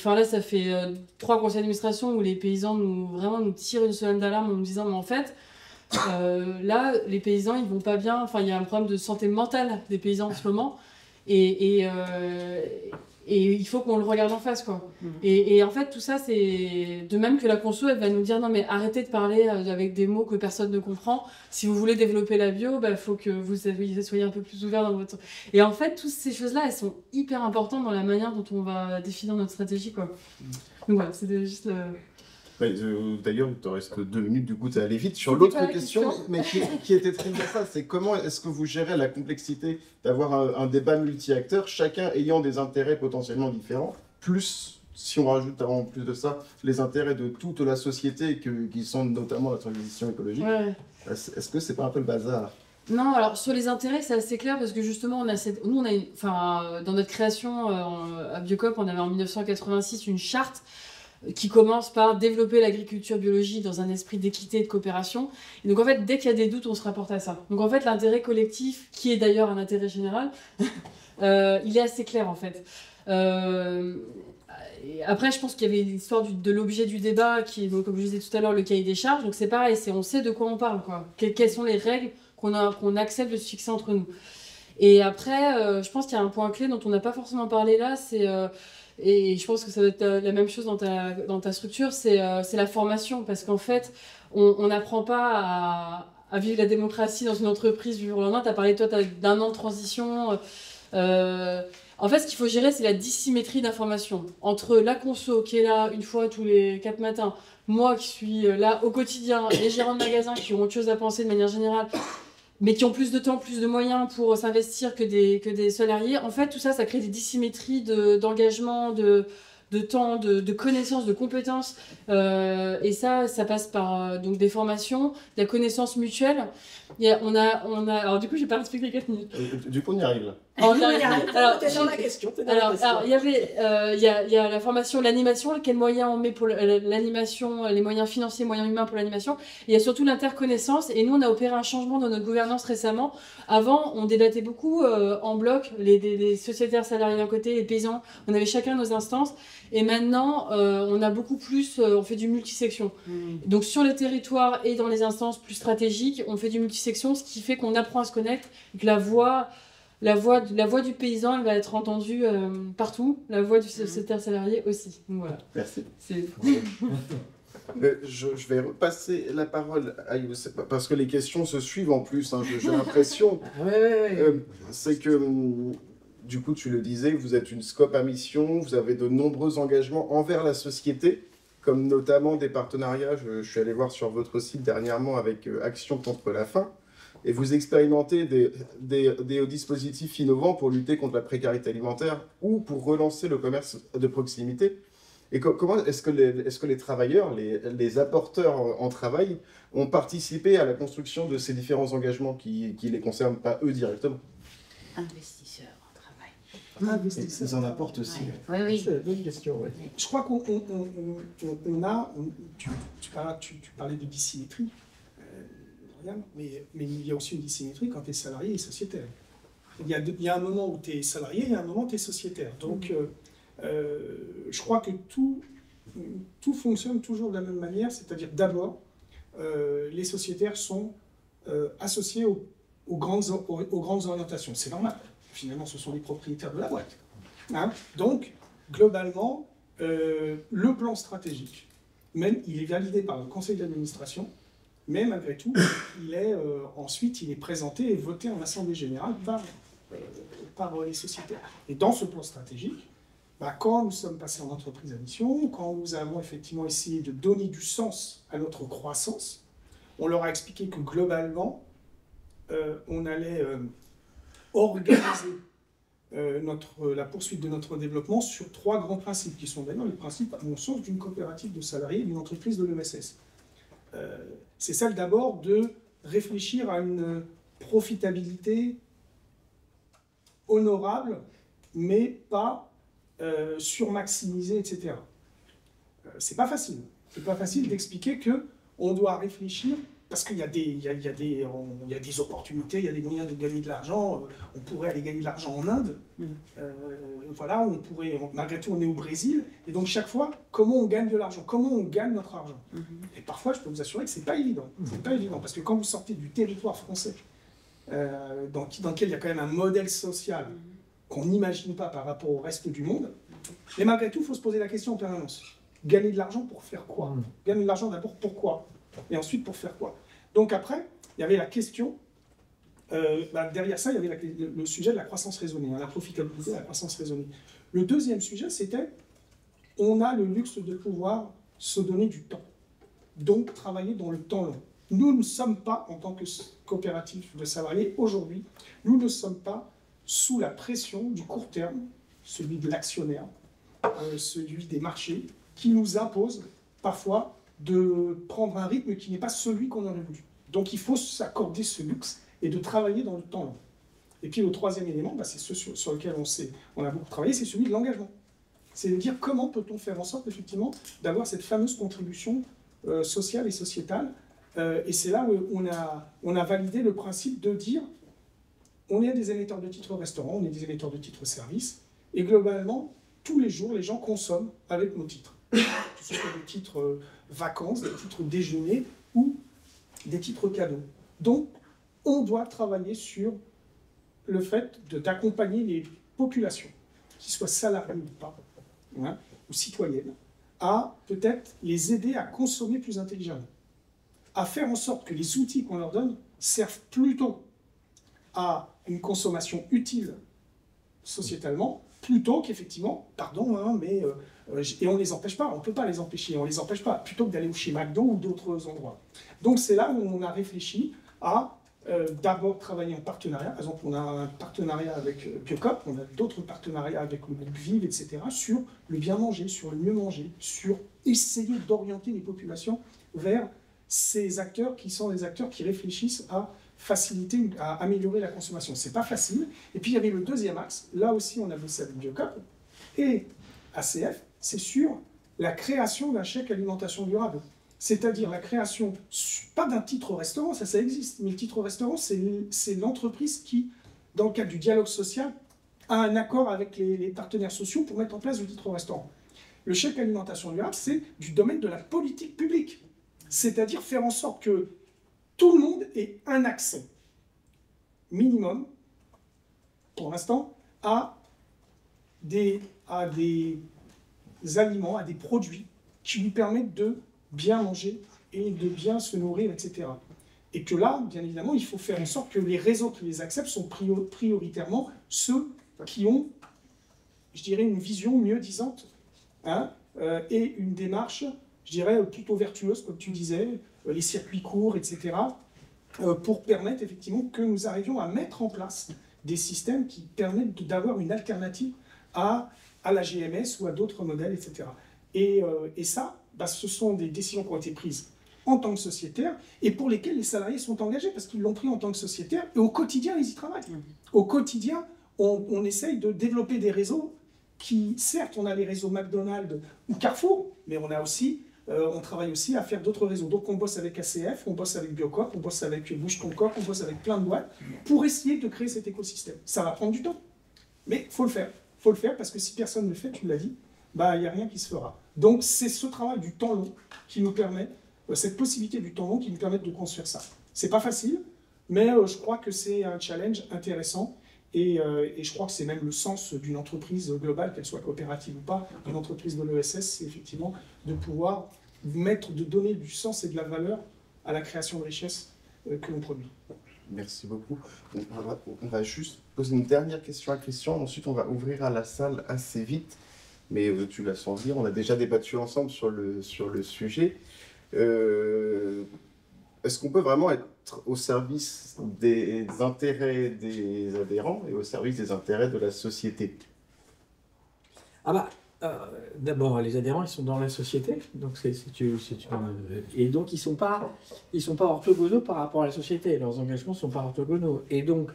là, ça fait 3 conseils d'administration où les paysans nous tirent une sonnette d'alarme en nous disant, mais en fait, là, les paysans, ils vont pas bien. Enfin, il y a un problème de santé mentale des paysans en ce moment. Et Et il faut qu'on le regarde en face, quoi. Et en fait, tout ça, c'est de même que la conso, elle va nous dire non, mais arrêtez de parler avec des mots que personne ne comprend. Si vous voulez développer la bio, il faut que vous soyez un peu plus ouvert dans votre. Et en fait, toutes ces choses-là, elles sont hyper importantes dans la manière dont on va définir notre stratégie, quoi. Donc voilà, c'était juste. D'ailleurs, il te reste 2 minutes, du coup, tu es allé vite. Sur l'autre question, mais qui était très bien ça, c'est comment est-ce que vous gérez la complexité d'avoir un débat multi-acteurs, chacun ayant des intérêts potentiellement différents, plus, si on rajoute en plus de ça, les intérêts de toute la société, qui sont notamment la transition écologique. Ouais. Est-ce que c'est pas un peu le bazar? Non, alors sur les intérêts, c'est assez clair parce que justement, dans notre création à Biocop, on avait en 1986 une charte qui commence par développer l'agriculture biologique dans un esprit d'équité et de coopération. Et donc en fait, dès qu'il y a des doutes, on se rapporte à ça. Donc en fait, l'intérêt collectif, qui est d'ailleurs un intérêt général, il est assez clair en fait. Et après, je pense qu'il y avait l'histoire de l'objet du débat, qui est, donc, comme je disais tout à l'heure, le cahier des charges. Donc c'est pareil, on sait de quoi on parle, quoi. Quelles sont les règles qu'on accepte de se fixer entre nous. Et après, je pense qu'il y a un point clé dont on n'a pas forcément parlé là, et je pense que ça doit être la même chose dans ta structure, c'est la formation. Parce qu'en fait, on n'apprend pas à vivre la démocratie dans une entreprise du jour au lendemain. Tu as parlé, toi, d'un an de transition. En fait, ce qu'il faut gérer, c'est la dissymétrie d'information. Entre la conso, qui est là une fois tous les 4 matins, moi qui suis là au quotidien, les gérants de magasins qui ont autre chose à penser de manière générale, mais qui ont plus de temps, plus de moyens pour s'investir que des salariés. En fait, tout ça, ça crée des dissymétries d'engagement, de temps, de connaissances, de compétences. Et ça passe par donc des formations, de la connaissance mutuelle. Alors du coup, j'ai pas respecté les 4 minutes. Du coup, on y arrive là. Alors, t'es dans la question. Alors, il y a la formation, l'animation, quels moyens on met pour l'animation, les moyens financiers, moyens humains pour l'animation. Il y a surtout l'interconnaissance. Et nous, on a opéré un changement dans notre gouvernance récemment. Avant, on débattait beaucoup en bloc, les sociétaires salariés d'un côté, les paysans. On avait chacun nos instances. Et maintenant, on a beaucoup plus, on fait du multisection. Donc, sur les territoires et dans les instances plus stratégiques, on fait du multisection, ce qui fait qu'on apprend à se connaître, et que la voix du paysan, elle va être entendue partout, la voix du sociétaire salarié aussi. Donc, voilà. Merci. Je vais repasser la parole à Youssef, parce que les questions se suivent en plus, hein, j'ai l'impression. C'est que, du coup, tu le disais, vous êtes une SCOP à mission, vous avez de nombreux engagements envers la société, comme notamment des partenariats, je suis allé voir sur votre site dernièrement avec Action contre la faim, et vous expérimentez des dispositifs innovants pour lutter contre la précarité alimentaire ou pour relancer le commerce de proximité. Et comment est-ce que les travailleurs, les apporteurs en travail, ont participé à la construction de ces différents engagements qui les concernent pas eux directement? Investisseurs en travail. Ils en apportent aussi. Oui. C'est une bonne question, ouais. Je crois tu parlais de dissymétrie, mais il y a aussi une dissymétrie quand tu es salarié et sociétaire. Il y a un moment où tu es salarié et un moment où tu es sociétaire. Donc, je crois que tout fonctionne toujours de la même manière, c'est-à-dire d'abord, les sociétaires sont associés aux grandes orientations. C'est normal. Finalement, ce sont les propriétaires de la boîte. Hein? Donc, globalement, le plan stratégique, même il est validé par le conseil d'administration, mais malgré tout, ensuite, il est présenté et voté en assemblée générale par les sociétaires. Et dans ce plan stratégique, quand nous sommes passés en entreprise à mission, quand nous avons effectivement essayé de donner du sens à notre croissance, on leur a expliqué que globalement, on allait organiser la poursuite de notre développement sur 3 grands principes, qui sont d'ailleurs les principes, à mon sens, d'une coopérative de salariés et d'une entreprise de l'EMSS. C'est celle d'abord de réfléchir à une profitabilité honorable, mais pas surmaximisée, etc. C'est pas facile. C'est pas facile d'expliquer qu'on doit réfléchir, parce qu'il y a des opportunités, il y a des moyens de gagner de l'argent. On pourrait aller gagner de l'argent en Inde. Voilà, malgré tout, on est au Brésil. Et donc, chaque fois, comment on gagne de l'argent? Comment on gagne notre argent? Et parfois, je peux vous assurer que c'est pas évident. C'est pas évident, parce que quand vous sortez du territoire français, dans lequel il y a quand même un modèle social qu'on n'imagine pas par rapport au reste du monde. Mais malgré tout, il faut se poser la question en permanence. Gagner de l'argent pour faire quoi? Gagner de l'argent d'abord pourquoi? Et ensuite pour faire quoi? Donc après, il y avait la question, derrière ça, il y avait le sujet de la croissance raisonnée, la profitabilité de la croissance raisonnée. Le deuxième sujet, c'était, on a le luxe de pouvoir se donner du temps. Donc travailler dans le temps long. Nous ne sommes pas, en tant que coopérative de salariés, aujourd'hui, nous ne sommes pas sous la pression du court terme, celui de l'actionnaire, celui des marchés, qui nous impose parfois de prendre un rythme qui n'est pas celui qu'on aurait voulu. Donc il faut s'accorder ce luxe et de travailler dans le temps long. Et puis le troisième élément, c'est ce sur lequel on a beaucoup travaillé, c'est celui de l'engagement. C'est de dire comment peut-on faire en sorte effectivement d'avoir cette fameuse contribution sociale et sociétale. Et c'est là où on a validé le principe de dire on est des émetteurs de titres restaurants, on est des émetteurs de titres services, et globalement, tous les jours, les gens consomment avec nos titres. Que ce soit des titres vacances, des titres déjeuner ou des titres cadeaux. Donc, on doit travailler sur le fait d'accompagner les populations, qu'ils soient salariés ou pas, ou citoyennes, à peut-être les aider à consommer plus intelligemment, à faire en sorte que les outils qu'on leur donne servent plutôt à une consommation utile sociétalement, plutôt qu'effectivement, et on ne les empêche pas, on ne peut pas les empêcher, on ne les empêche pas, plutôt que d'aller chez McDo ou d'autres endroits. Donc c'est là où on a réfléchi à d'abord travailler en partenariat. Par exemple, on a un partenariat avec Biocop, on a d'autres partenariats avec le groupe Vive, etc., sur le bien manger, sur le mieux manger, sur essayer d'orienter les populations vers ces acteurs qui sont des acteurs qui réfléchissent à faciliter, à améliorer la consommation. C'est pas facile. Et puis il y avait le deuxième axe, là aussi on a bossé avec Biocop et ACF, c'est sur la création d'un chèque alimentation durable. C'est-à-dire la création, pas d'un titre restaurant, ça existe, mais le titre restaurant, c'est l'entreprise qui, dans le cadre du dialogue social, a un accord avec les partenaires sociaux pour mettre en place le titre restaurant. Le chèque alimentation durable, c'est du domaine de la politique publique. C'est-à-dire faire en sorte que tout le monde ait un accès minimum, pour l'instant, à des aliments, à des produits qui lui permettent de bien manger et de bien se nourrir, etc. Et que là, bien évidemment, il faut faire en sorte que les réseaux qui les acceptent sont prioritairement ceux qui ont, je dirais, une vision mieux-disante et une démarche, je dirais, plutôt vertueuse, comme tu disais, les circuits courts, etc., pour permettre effectivement que nous arrivions à mettre en place des systèmes qui permettent d'avoir une alternative à la GMS ou à d'autres modèles, etc. Et ça, ce sont des décisions qui ont été prises en tant que sociétaires et pour lesquelles les salariés sont engagés parce qu'ils l'ont pris en tant que sociétaires et au quotidien, ils y travaillent. Au quotidien, on essaye de développer des réseaux qui, certes, on a les réseaux McDonald's ou Carrefour, mais on travaille aussi à faire d'autres réseaux. Donc on bosse avec ACF, on bosse avec Biocop, on bosse avec Bouche ton Corps, on bosse avec plein de boîtes pour essayer de créer cet écosystème. Ça va prendre du temps, mais il faut le faire. Il faut le faire parce que si personne ne le fait, tu l'as dit, il n'y a rien qui se fera. Donc c'est ce travail du temps long qui nous permet, cette possibilité du temps long qui nous permet de construire ça. C'est pas facile, mais je crois que c'est un challenge intéressant et je crois que c'est même le sens d'une entreprise globale, qu'elle soit coopérative ou pas, d'une entreprise de l'ESS, c'est effectivement de pouvoir de donner du sens et de la valeur à la création de richesses que l'on produit. Merci beaucoup. On va juste poser une dernière question à Christian, ensuite on va ouvrir à la salle assez vite. Mais tu l'as senti, on a déjà débattu ensemble sur le sujet. Est-ce qu'on peut vraiment être au service des intérêts des adhérents et au service des intérêts de la société? D'abord, les adhérents, ils sont dans la société, donc et donc ils sont pas orthogonaux par rapport à la société. Leurs engagements sont pas orthogonaux. Et donc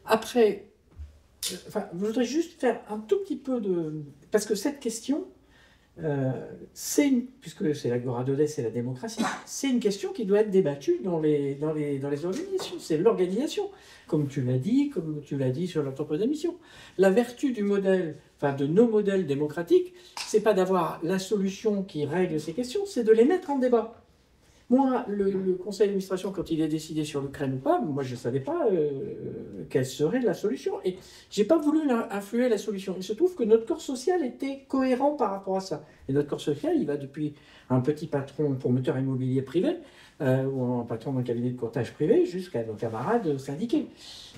après, je voudrais juste faire un tout petit peu parce que cette question, puisque c'est l'Agora d'Odès, c'est la démocratie, c'est une question qui doit être débattue dans les organisations. C'est l'organisation, comme tu l'as dit sur l'entreprise d'émission. La vertu du modèle, de nos modèles démocratiques, c'est pas d'avoir la solution qui règle ces questions, c'est de les mettre en débat. Moi, le conseil d'administration, quand il est décidé sur l'Ukraine ou pas, moi je ne savais pas quelle serait la solution. Et je n'ai pas voulu influer la solution. Il se trouve que notre corps social était cohérent par rapport à ça. Et notre corps social, il va depuis un petit patron promoteur immobilier privé, ou un patron d'un cabinet de courtage privé, jusqu'à nos camarades syndiqués.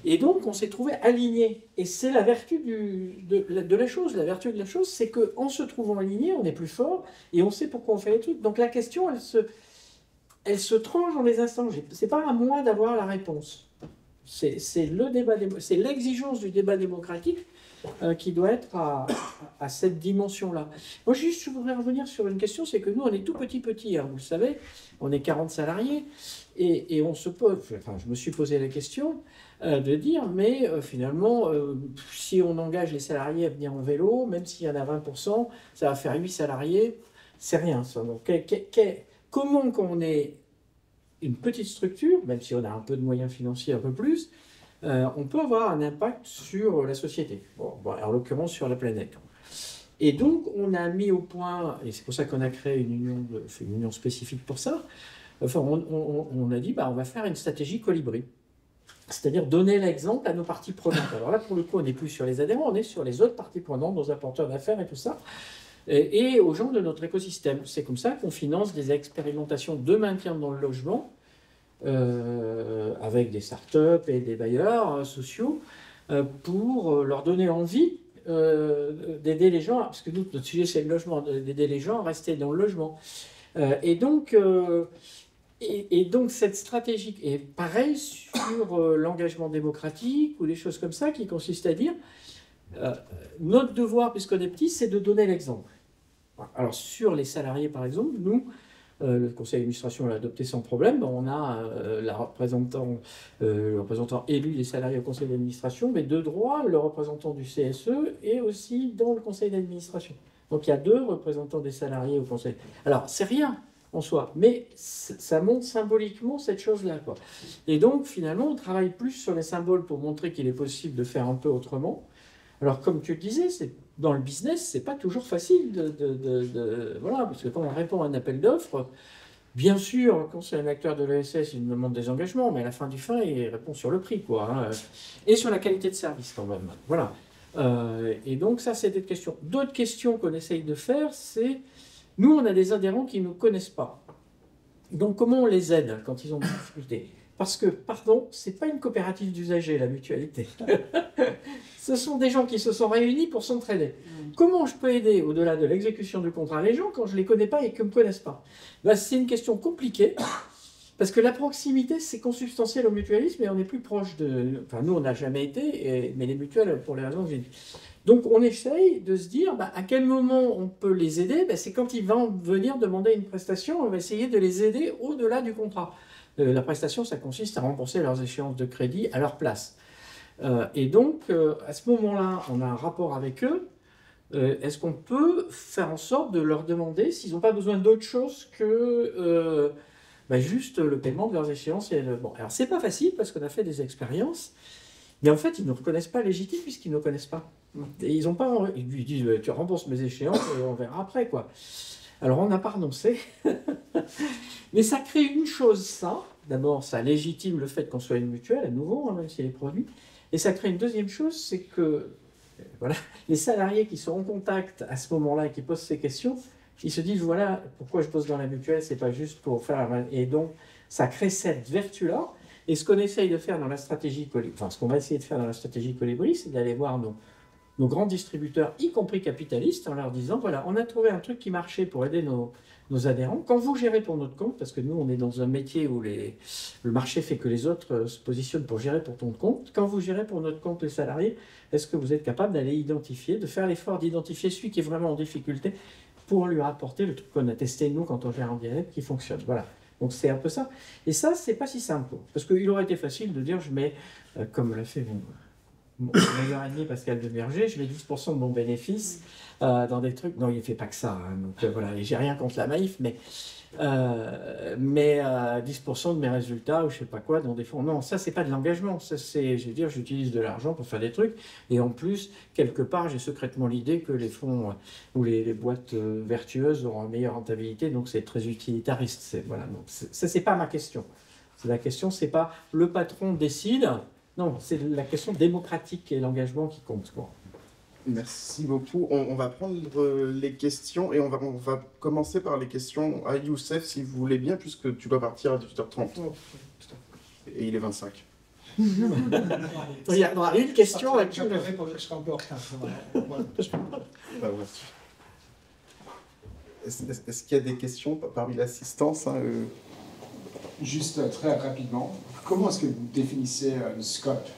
Et donc, on s'est trouvé alignés. Et c'est la vertu de la chose. La vertu de la chose, c'est qu'en se trouvant alignés, on est plus fort et on sait pourquoi on fait les trucs. Donc la question, elle se tranche dans les instants. C'est pas à moi d'avoir la réponse. C'est le débat, c'est l'exigence du débat démocratique qui doit être à cette dimension-là. Moi, juste, je voudrais revenir sur une question, c'est que nous, on est tout petit, hein, vous le savez, on est 40 salariés, et on se pose, enfin, je me suis posé la question de dire, mais finalement, si on engage les salariés à venir en vélo, même s'il y en a 20%, ça va faire 8 salariés, c'est rien, ça. Donc, comment qu'on ait une petite structure, même si on a un peu de moyens financiers, un peu plus, on peut avoir un impact sur la société, en l'occurrence sur la planète. Et donc, on a mis au point, et c'est pour ça qu'on a créé une union spécifique pour ça, enfin, on a dit, on va faire une stratégie colibri. C'est-à-dire donner l'exemple à nos parties prenantes. Alors là, pour le coup, on n'est plus sur les adhérents, on est sur les autres parties prenantes, nos apporteurs d'affaires et tout ça, et aux gens de notre écosystème. C'est comme ça qu'on finance des expérimentations de maintien dans le logement, avec des startups et des bailleurs sociaux, pour leur donner envie d'aider les gens, parce que nous, notre sujet c'est le logement, d'aider les gens à rester dans le logement. Et donc cette stratégie est pareil sur l'engagement démocratique ou des choses comme ça, qui consistent à dire notre devoir, puisqu'on est petit, c'est de donner l'exemple. Alors sur les salariés par exemple, nous, le conseil d'administration l'a adopté sans problème. On a le représentant élu des salariés au conseil d'administration, mais de droit, le représentant du CSE est aussi dans le conseil d'administration. Donc il y a 2 représentants des salariés au conseil. Alors c'est rien en soi, mais ça montre symboliquement cette chose-là, quoi. Et donc finalement, on travaille plus sur les symboles pour montrer qu'il est possible de faire un peu autrement. Alors comme tu le disais, dans le business, c'est pas toujours facile voilà, parce que quand on répond à un appel d'offres, bien sûr, quand c'est un acteur de l'ESS, il nous demande des engagements, mais à la fin du fin, il répond sur le prix, quoi, hein, et sur la qualité de service quand même. Voilà. Et donc ça, c'est des questions. D'autres questions qu'on essaye de faire, c'est nous, on a des adhérents qui ne nous connaissent pas. Donc comment on les aide quand ils ont des difficultés? Parce que, pardon, c'est pas une coopérative d'usagers, la mutualité. Ce sont des gens qui se sont réunis pour s'entraider. Comment je peux aider, au-delà de l'exécution du contrat, les gens quand je ne les connais pas et qu'ils ne me connaissent pas? C'est une question compliquée, parce que la proximité, c'est consubstantiel au mutualisme, et on est plus proche de... Enfin, nous, on n'a jamais été, mais les mutuelles, pour les raisons que j'ai dit. Donc, on essaye de se dire, à quel moment on peut les aider? C'est quand ils vont venir demander une prestation, on va essayer de les aider au-delà du contrat. La prestation, ça consiste à rembourser leurs échéances de crédit à leur place. Et donc, à ce moment-là, on a un rapport avec eux. Est-ce qu'on peut faire en sorte de leur demander s'ils n'ont pas besoin d'autre chose que juste le paiement de leurs échéances? Bon, alors, c'est pas facile parce qu'on a fait des expériences, mais en fait, ils ne nous reconnaissent pas légitimes puisqu'ils ne nous connaissent pas. Et ils ont pas... Ils lui disent, tu rembourses mes échéances et on verra après, quoi. Alors, on n'a pas renoncé. Mais ça crée une chose, ça. D'abord, ça légitime le fait qu'on soit une mutuelle, à nouveau, même si elle est produit. Et ça crée une deuxième chose, c'est que voilà, les salariés qui sont en contact à ce moment-là et qui posent ces questions, ils se disent, voilà, pourquoi je bosse dans la mutuelle, c'est pas juste pour faire... Et donc, ça crée cette vertu-là. Et ce qu'on essaye de faire dans la stratégie Colibri, enfin, ce qu'on va essayer de faire dans la stratégie Colibri, c'est d'aller voir nos grands distributeurs, y compris capitalistes, en leur disant, voilà, on a trouvé un truc qui marchait pour aider nos adhérents. Quand vous gérez pour notre compte, parce que nous, on est dans un métier où le marché fait que les autres se positionnent pour gérer pour ton compte, quand vous gérez pour notre compte les salariés, est-ce que vous êtes capable d'aller identifier, de faire l'effort d'identifier celui qui est vraiment en difficulté pour lui rapporter le truc qu'on a testé, nous, quand on gère en direct, qui fonctionne. Voilà. Donc c'est un peu ça. Et ça, c'est pas si simple. Parce qu'il aurait été facile de dire, je mets, comme l'a fait 9h30 Pascal Demerger, je mets 10% de mon bénéfice dans des trucs. Non, il ne fait pas que ça. Hein, donc voilà, et j'ai rien contre la Maïf, mais 10% de mes résultats ou je sais pas quoi dans des fonds. Non, ça c'est pas de l'engagement. Ça c'est, je veux dire, j'utilise de l'argent pour faire des trucs. Et en plus, quelque part, j'ai secrètement l'idée que les fonds ou les boîtes vertueuses auront une meilleure rentabilité. Donc c'est très utilitariste. Voilà. Donc ça c'est pas ma question. La question c'est pas le patron décide. Non, c'est la question démocratique et l'engagement qui compte, quoi. Merci beaucoup. On va prendre les questions et on va commencer par les questions à Youssef, si vous voulez bien, puisque tu dois partir à 18h30. Et il est 25. Il y a une question. Je serai un peu en retard. Est-ce qu'il y a des questions parmi l'assistance, hein, Juste très rapidement, comment est-ce que vous définissez le scope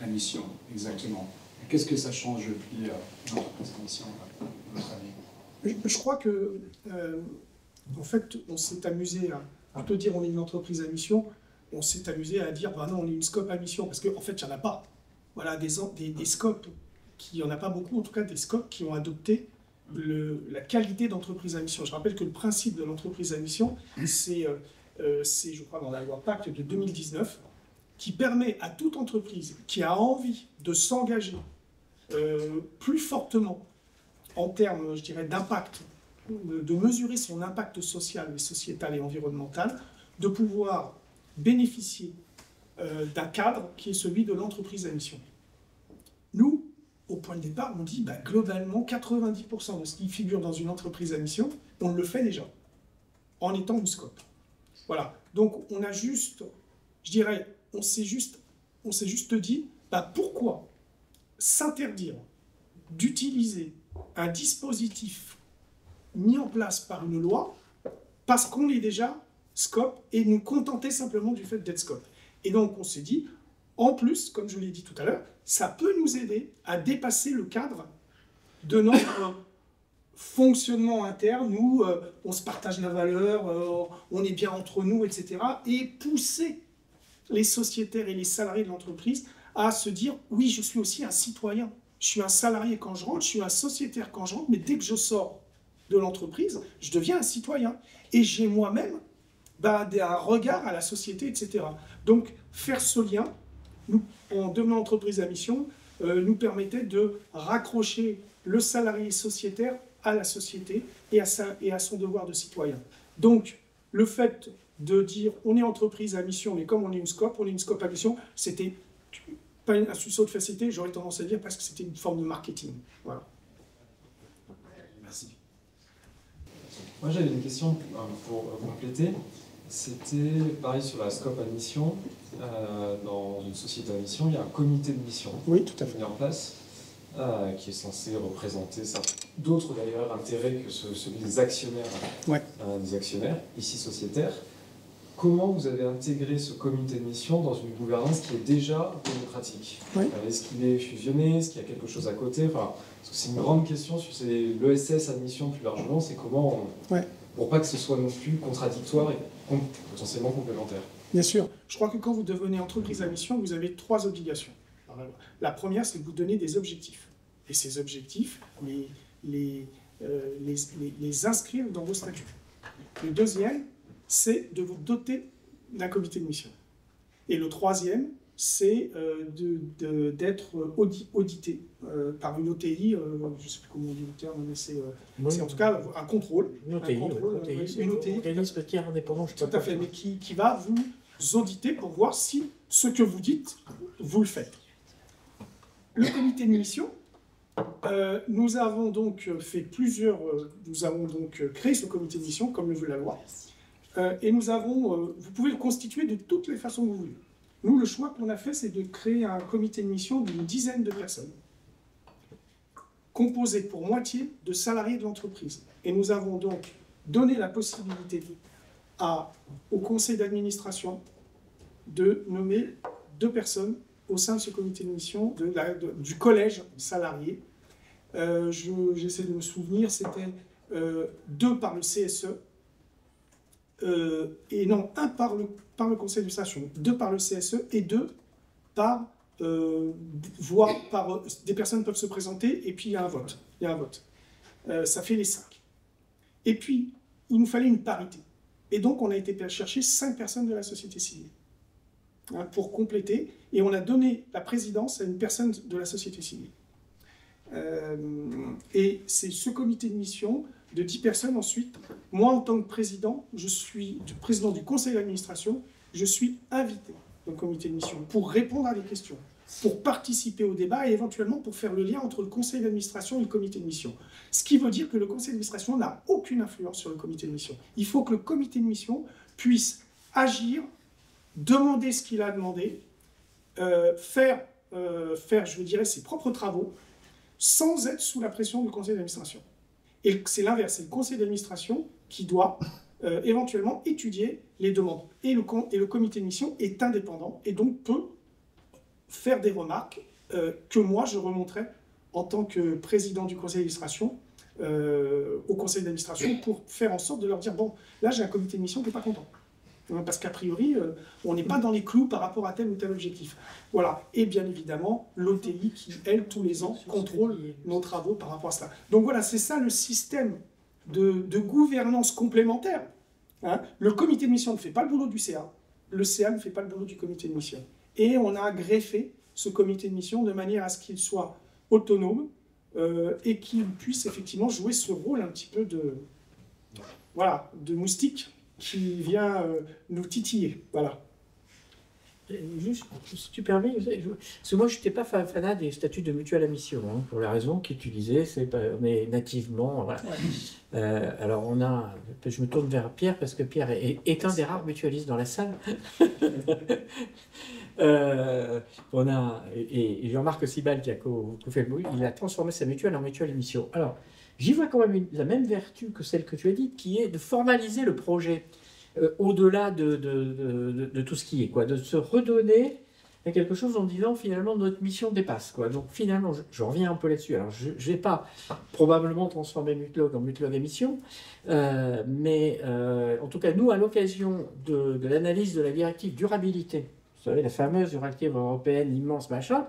à mission exactement? Qu'est-ce que ça change depuis l'entreprise à mission, à votre avis? Je crois que, en fait, on s'est amusé à plutôt dire on est une entreprise à mission, on s'est amusé à dire bah non, on est une scope à mission, parce qu'en fait, il n'y en a pas. Voilà, des scopes, il n'y en a pas beaucoup, en tout cas des scopes qui ont adopté la qualité d'entreprise à mission. Je rappelle que le principe de l'entreprise à mission, c'est, je crois, dans la loi Pacte de 2019, qui permet à toute entreprise qui a envie de s'engager plus fortement en termes, je dirais, d'impact, de mesurer son impact social, et sociétal et environnemental, de pouvoir bénéficier d'un cadre qui est celui de l'entreprise à mission. Nous, au point de départ, on dit bah, globalement 90% de ce qui figure dans une entreprise à mission, on le fait déjà, en étant une scope. Voilà. Donc on a juste, je dirais, on s'est juste dit, bah, pourquoi s'interdire d'utiliser un dispositif mis en place par une loi parce qu'on est déjà scope et nous contenter simplement du fait d'être scope. Et donc on s'est dit, en plus, comme je l'ai dit tout à l'heure, ça peut nous aider à dépasser le cadre de notre fonctionnement interne où on se partage la valeur, on est bien entre nous, etc. et pousser les sociétaires et les salariés de l'entreprise à se dire « oui, je suis aussi un citoyen. Je suis un salarié quand je rentre, je suis un sociétaire quand je rentre, mais dès que je sors de l'entreprise, je deviens un citoyen. Et j'ai moi-même un regard à la société, etc. » Donc, faire ce lien, en devenant entreprise à mission, nous permettait de raccrocher le salarié sociétaire à la société et à son devoir de citoyen. Donc, le fait de dire on est entreprise à mission, mais comme on est une scope à mission, c'était pas un sursaut de facilité, j'aurais tendance à dire parce que c'était une forme de marketing. Voilà. Merci. Moi j'avais une question pour compléter. C'était pareil sur la scope à mission. Dans une société à mission, il y a un comité de mission Oui, tout à fait. mis en place qui est censé représenter d'autres d'ailleurs intérêts que celui des actionnaires, des actionnaires, ici sociétaires. Comment vous avez intégré ce comité de mission dans une gouvernance qui est déjà démocratique? Est-ce qu'il est fusionné? Est-ce qu'il y a quelque chose à côté? Parce que c'est une grande question sur l'ESS à mission plus largement, c'est comment, pour pas que ce soit non plus contradictoire et potentiellement complémentaire. Bien sûr. Je crois que quand vous devenez entreprise à mission, vous avez 3 obligations. La première, c'est de vous donner des objectifs. Et ces objectifs, les inscrire dans vos statuts. Le deuxième, c'est de vous doter d'un comité de mission. Et le troisième, c'est d'être audité par une OTI, je ne sais plus comment on dit le terme, mais c'est en tout cas un contrôle. Une OTI, organisme tiers indépendant, je sais pas. Tout à fait, mais qui va vous auditer pour voir si ce que vous dites, vous le faites. Le comité de mission, nous avons donc créé ce comité de mission, comme le veut la loi, et vous pouvez le constituer de toutes les façons que vous voulez. Nous, le choix qu'on a fait, c'est de créer un comité de mission d'une dizaine de personnes, composé pour moitié de salariés de l'entreprise. Et nous avons donc donné la possibilité au conseil d'administration de nommer 2 personnes au sein de ce comité de mission du collège salarié. J'essaie de me souvenir, c'était 2 par le CSE, et non, 1 par le conseil d'administration, 2 par le CSE et 2 par voire des personnes peuvent se présenter, et puis il y a un vote. Ça fait les 5. Et puis, il nous fallait une parité. Et donc, on a été chercher 5 personnes de la société civile pour compléter, et on a donné la présidence à une personne de la société civile. Et c'est ce comité de mission de 10 personnes ensuite. Moi, en tant que président, je suis président du conseil d'administration, je suis invité dans le comité de mission pour répondre à des questions, pour participer au débat et éventuellement pour faire le lien entre le conseil d'administration et le comité de mission. Ce qui veut dire que le conseil d'administration n'a aucune influence sur le comité de mission. Il faut que le comité de mission puisse agir, demander ce qu'il a demandé, faire, je dirais, ses propres travaux, sans être sous la pression du conseil d'administration. Et c'est l'inverse, c'est le conseil d'administration qui doit éventuellement étudier les demandes. Et le comité de mission est indépendant et donc peut faire des remarques que moi je remonterai en tant que président du conseil d'administration au conseil d'administration pour faire en sorte de leur dire, bon, là j'ai un comité de mission qui n'est pas content. Parce qu'a priori, on n'est pas dans les clous par rapport à tel ou tel objectif. Voilà. Et bien évidemment, l'OTI qui, elle, tous les ans, contrôle nos travaux par rapport à cela. Donc voilà, c'est ça le système de gouvernance complémentaire. Le comité de mission ne fait pas le boulot du CA. Le CA ne fait pas le boulot du comité de mission. Et on a greffé ce comité de mission de manière à ce qu'il soit autonome et qu'il puisse effectivement jouer ce rôle un petit peu de moustique qui vient nous titiller. Voilà. Juste, si tu permets, parce que moi je n'étais pas fanat des statuts de mutuelle à mission, pour la raison qu'utilisait, on est nativement. Voilà. Ouais. Alors je me tourne vers Pierre parce que Pierre est un des rares mutualistes dans la salle. Et Jean-Marc Sibal qui a fait le bruit, il a transformé sa mutuelle en mutuelle à mission. Alors, j'y vois quand même la même vertu que celle que tu as dite, qui est de formaliser le projet au-delà de tout ce qui est, quoi, de se redonner à quelque chose en disant finalement notre mission dépasse, quoi. Donc finalement, je reviens un peu là-dessus. Alors je ne vais pas probablement transformer Mutlog en Mutlog à mission, mais en tout cas, nous, à l'occasion de l'analyse de la directive durabilité, vous savez, la fameuse directive européenne immense, machin,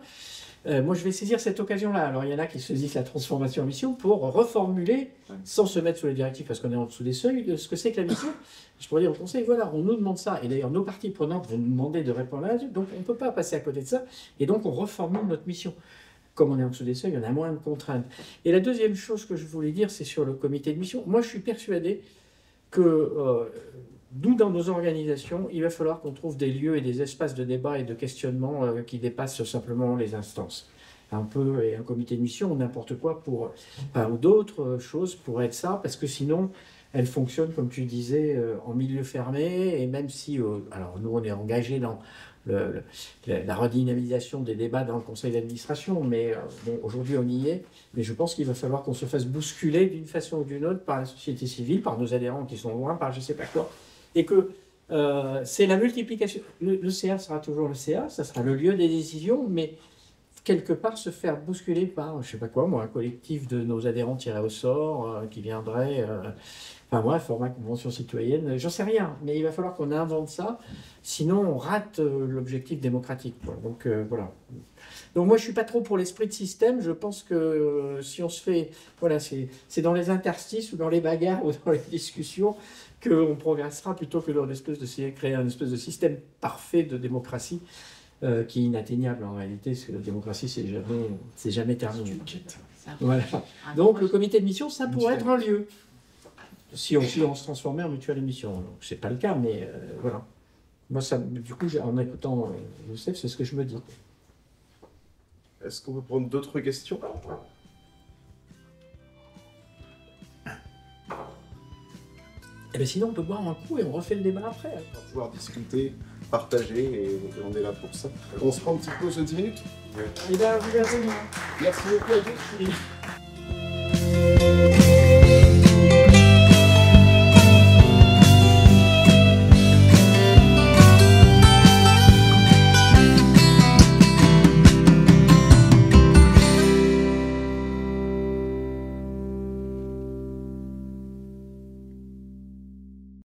moi, je vais saisir cette occasion-là. Alors, il y en a qui saisissent la transformation en mission pour reformuler, sans se mettre sous les directives, parce qu'on est en dessous des seuils, de ce que c'est que la mission. Je pourrais dire au Conseil, voilà, on nous demande ça. Et d'ailleurs, nos parties prenantes vont nous demander de répondre là-dessus. Donc, on ne peut pas passer à côté de ça. Et donc, on reformule notre mission. Comme on est en dessous des seuils, il y en a moins de contraintes. Et la deuxième chose que je voulais dire, c'est sur le comité de mission. Moi, je suis persuadé que... D'où dans nos organisations, il va falloir qu'on trouve des lieux et des espaces de débat et de questionnement qui dépassent simplement les instances. Un peu, et un comité de mission ou n'importe quoi ou d'autres choses pour être ça, parce que sinon, elle fonctionne, comme tu disais, en milieu fermé, et même si, alors nous on est engagés dans la redynamisation des débats dans le conseil d'administration, mais bon, aujourd'hui on y est, mais je pense qu'il va falloir qu'on se fasse bousculer d'une façon ou d'une autre par la société civile, par nos adhérents qui sont loin, par je ne sais pas quoi. Et que c'est la multiplication. Le CA sera toujours le CA, ça sera le lieu des décisions, mais quelque part se faire bousculer par, je ne sais pas quoi, moi, un collectif de nos adhérents tirés au sort qui viendrait, enfin moi, format convention citoyenne, j'en sais rien, mais il va falloir qu'on invente ça, sinon on rate l'objectif démocratique, quoi. Donc voilà. Donc moi je ne suis pas trop pour l'esprit de système, je pense que si on se fait, voilà, c'est dans les interstices ou dans les bagarres ou dans les discussions qu'on progressera plutôt que dans l'espèce de créer un espèce de système parfait de démocratie qui est inatteignable en réalité, parce que la démocratie c'est jamais terminé. Voilà. Donc le comité de mission, ça pourrait être un lieu, si on se transformait en mutuelle émission. Ce n'est pas le cas, mais voilà. Moi, ça, du coup, en écoutant Youssef, c'est ce que je me dis. Est-ce qu'on peut prendre d'autres questions ? Eh bien, sinon, on peut boire un coup et on refait le débat après. On va pouvoir discuter, partager, et on est là pour ça. On se prend un petit pause de 10 minutes ? Eh bien, vous verrez. Merci beaucoup à tous.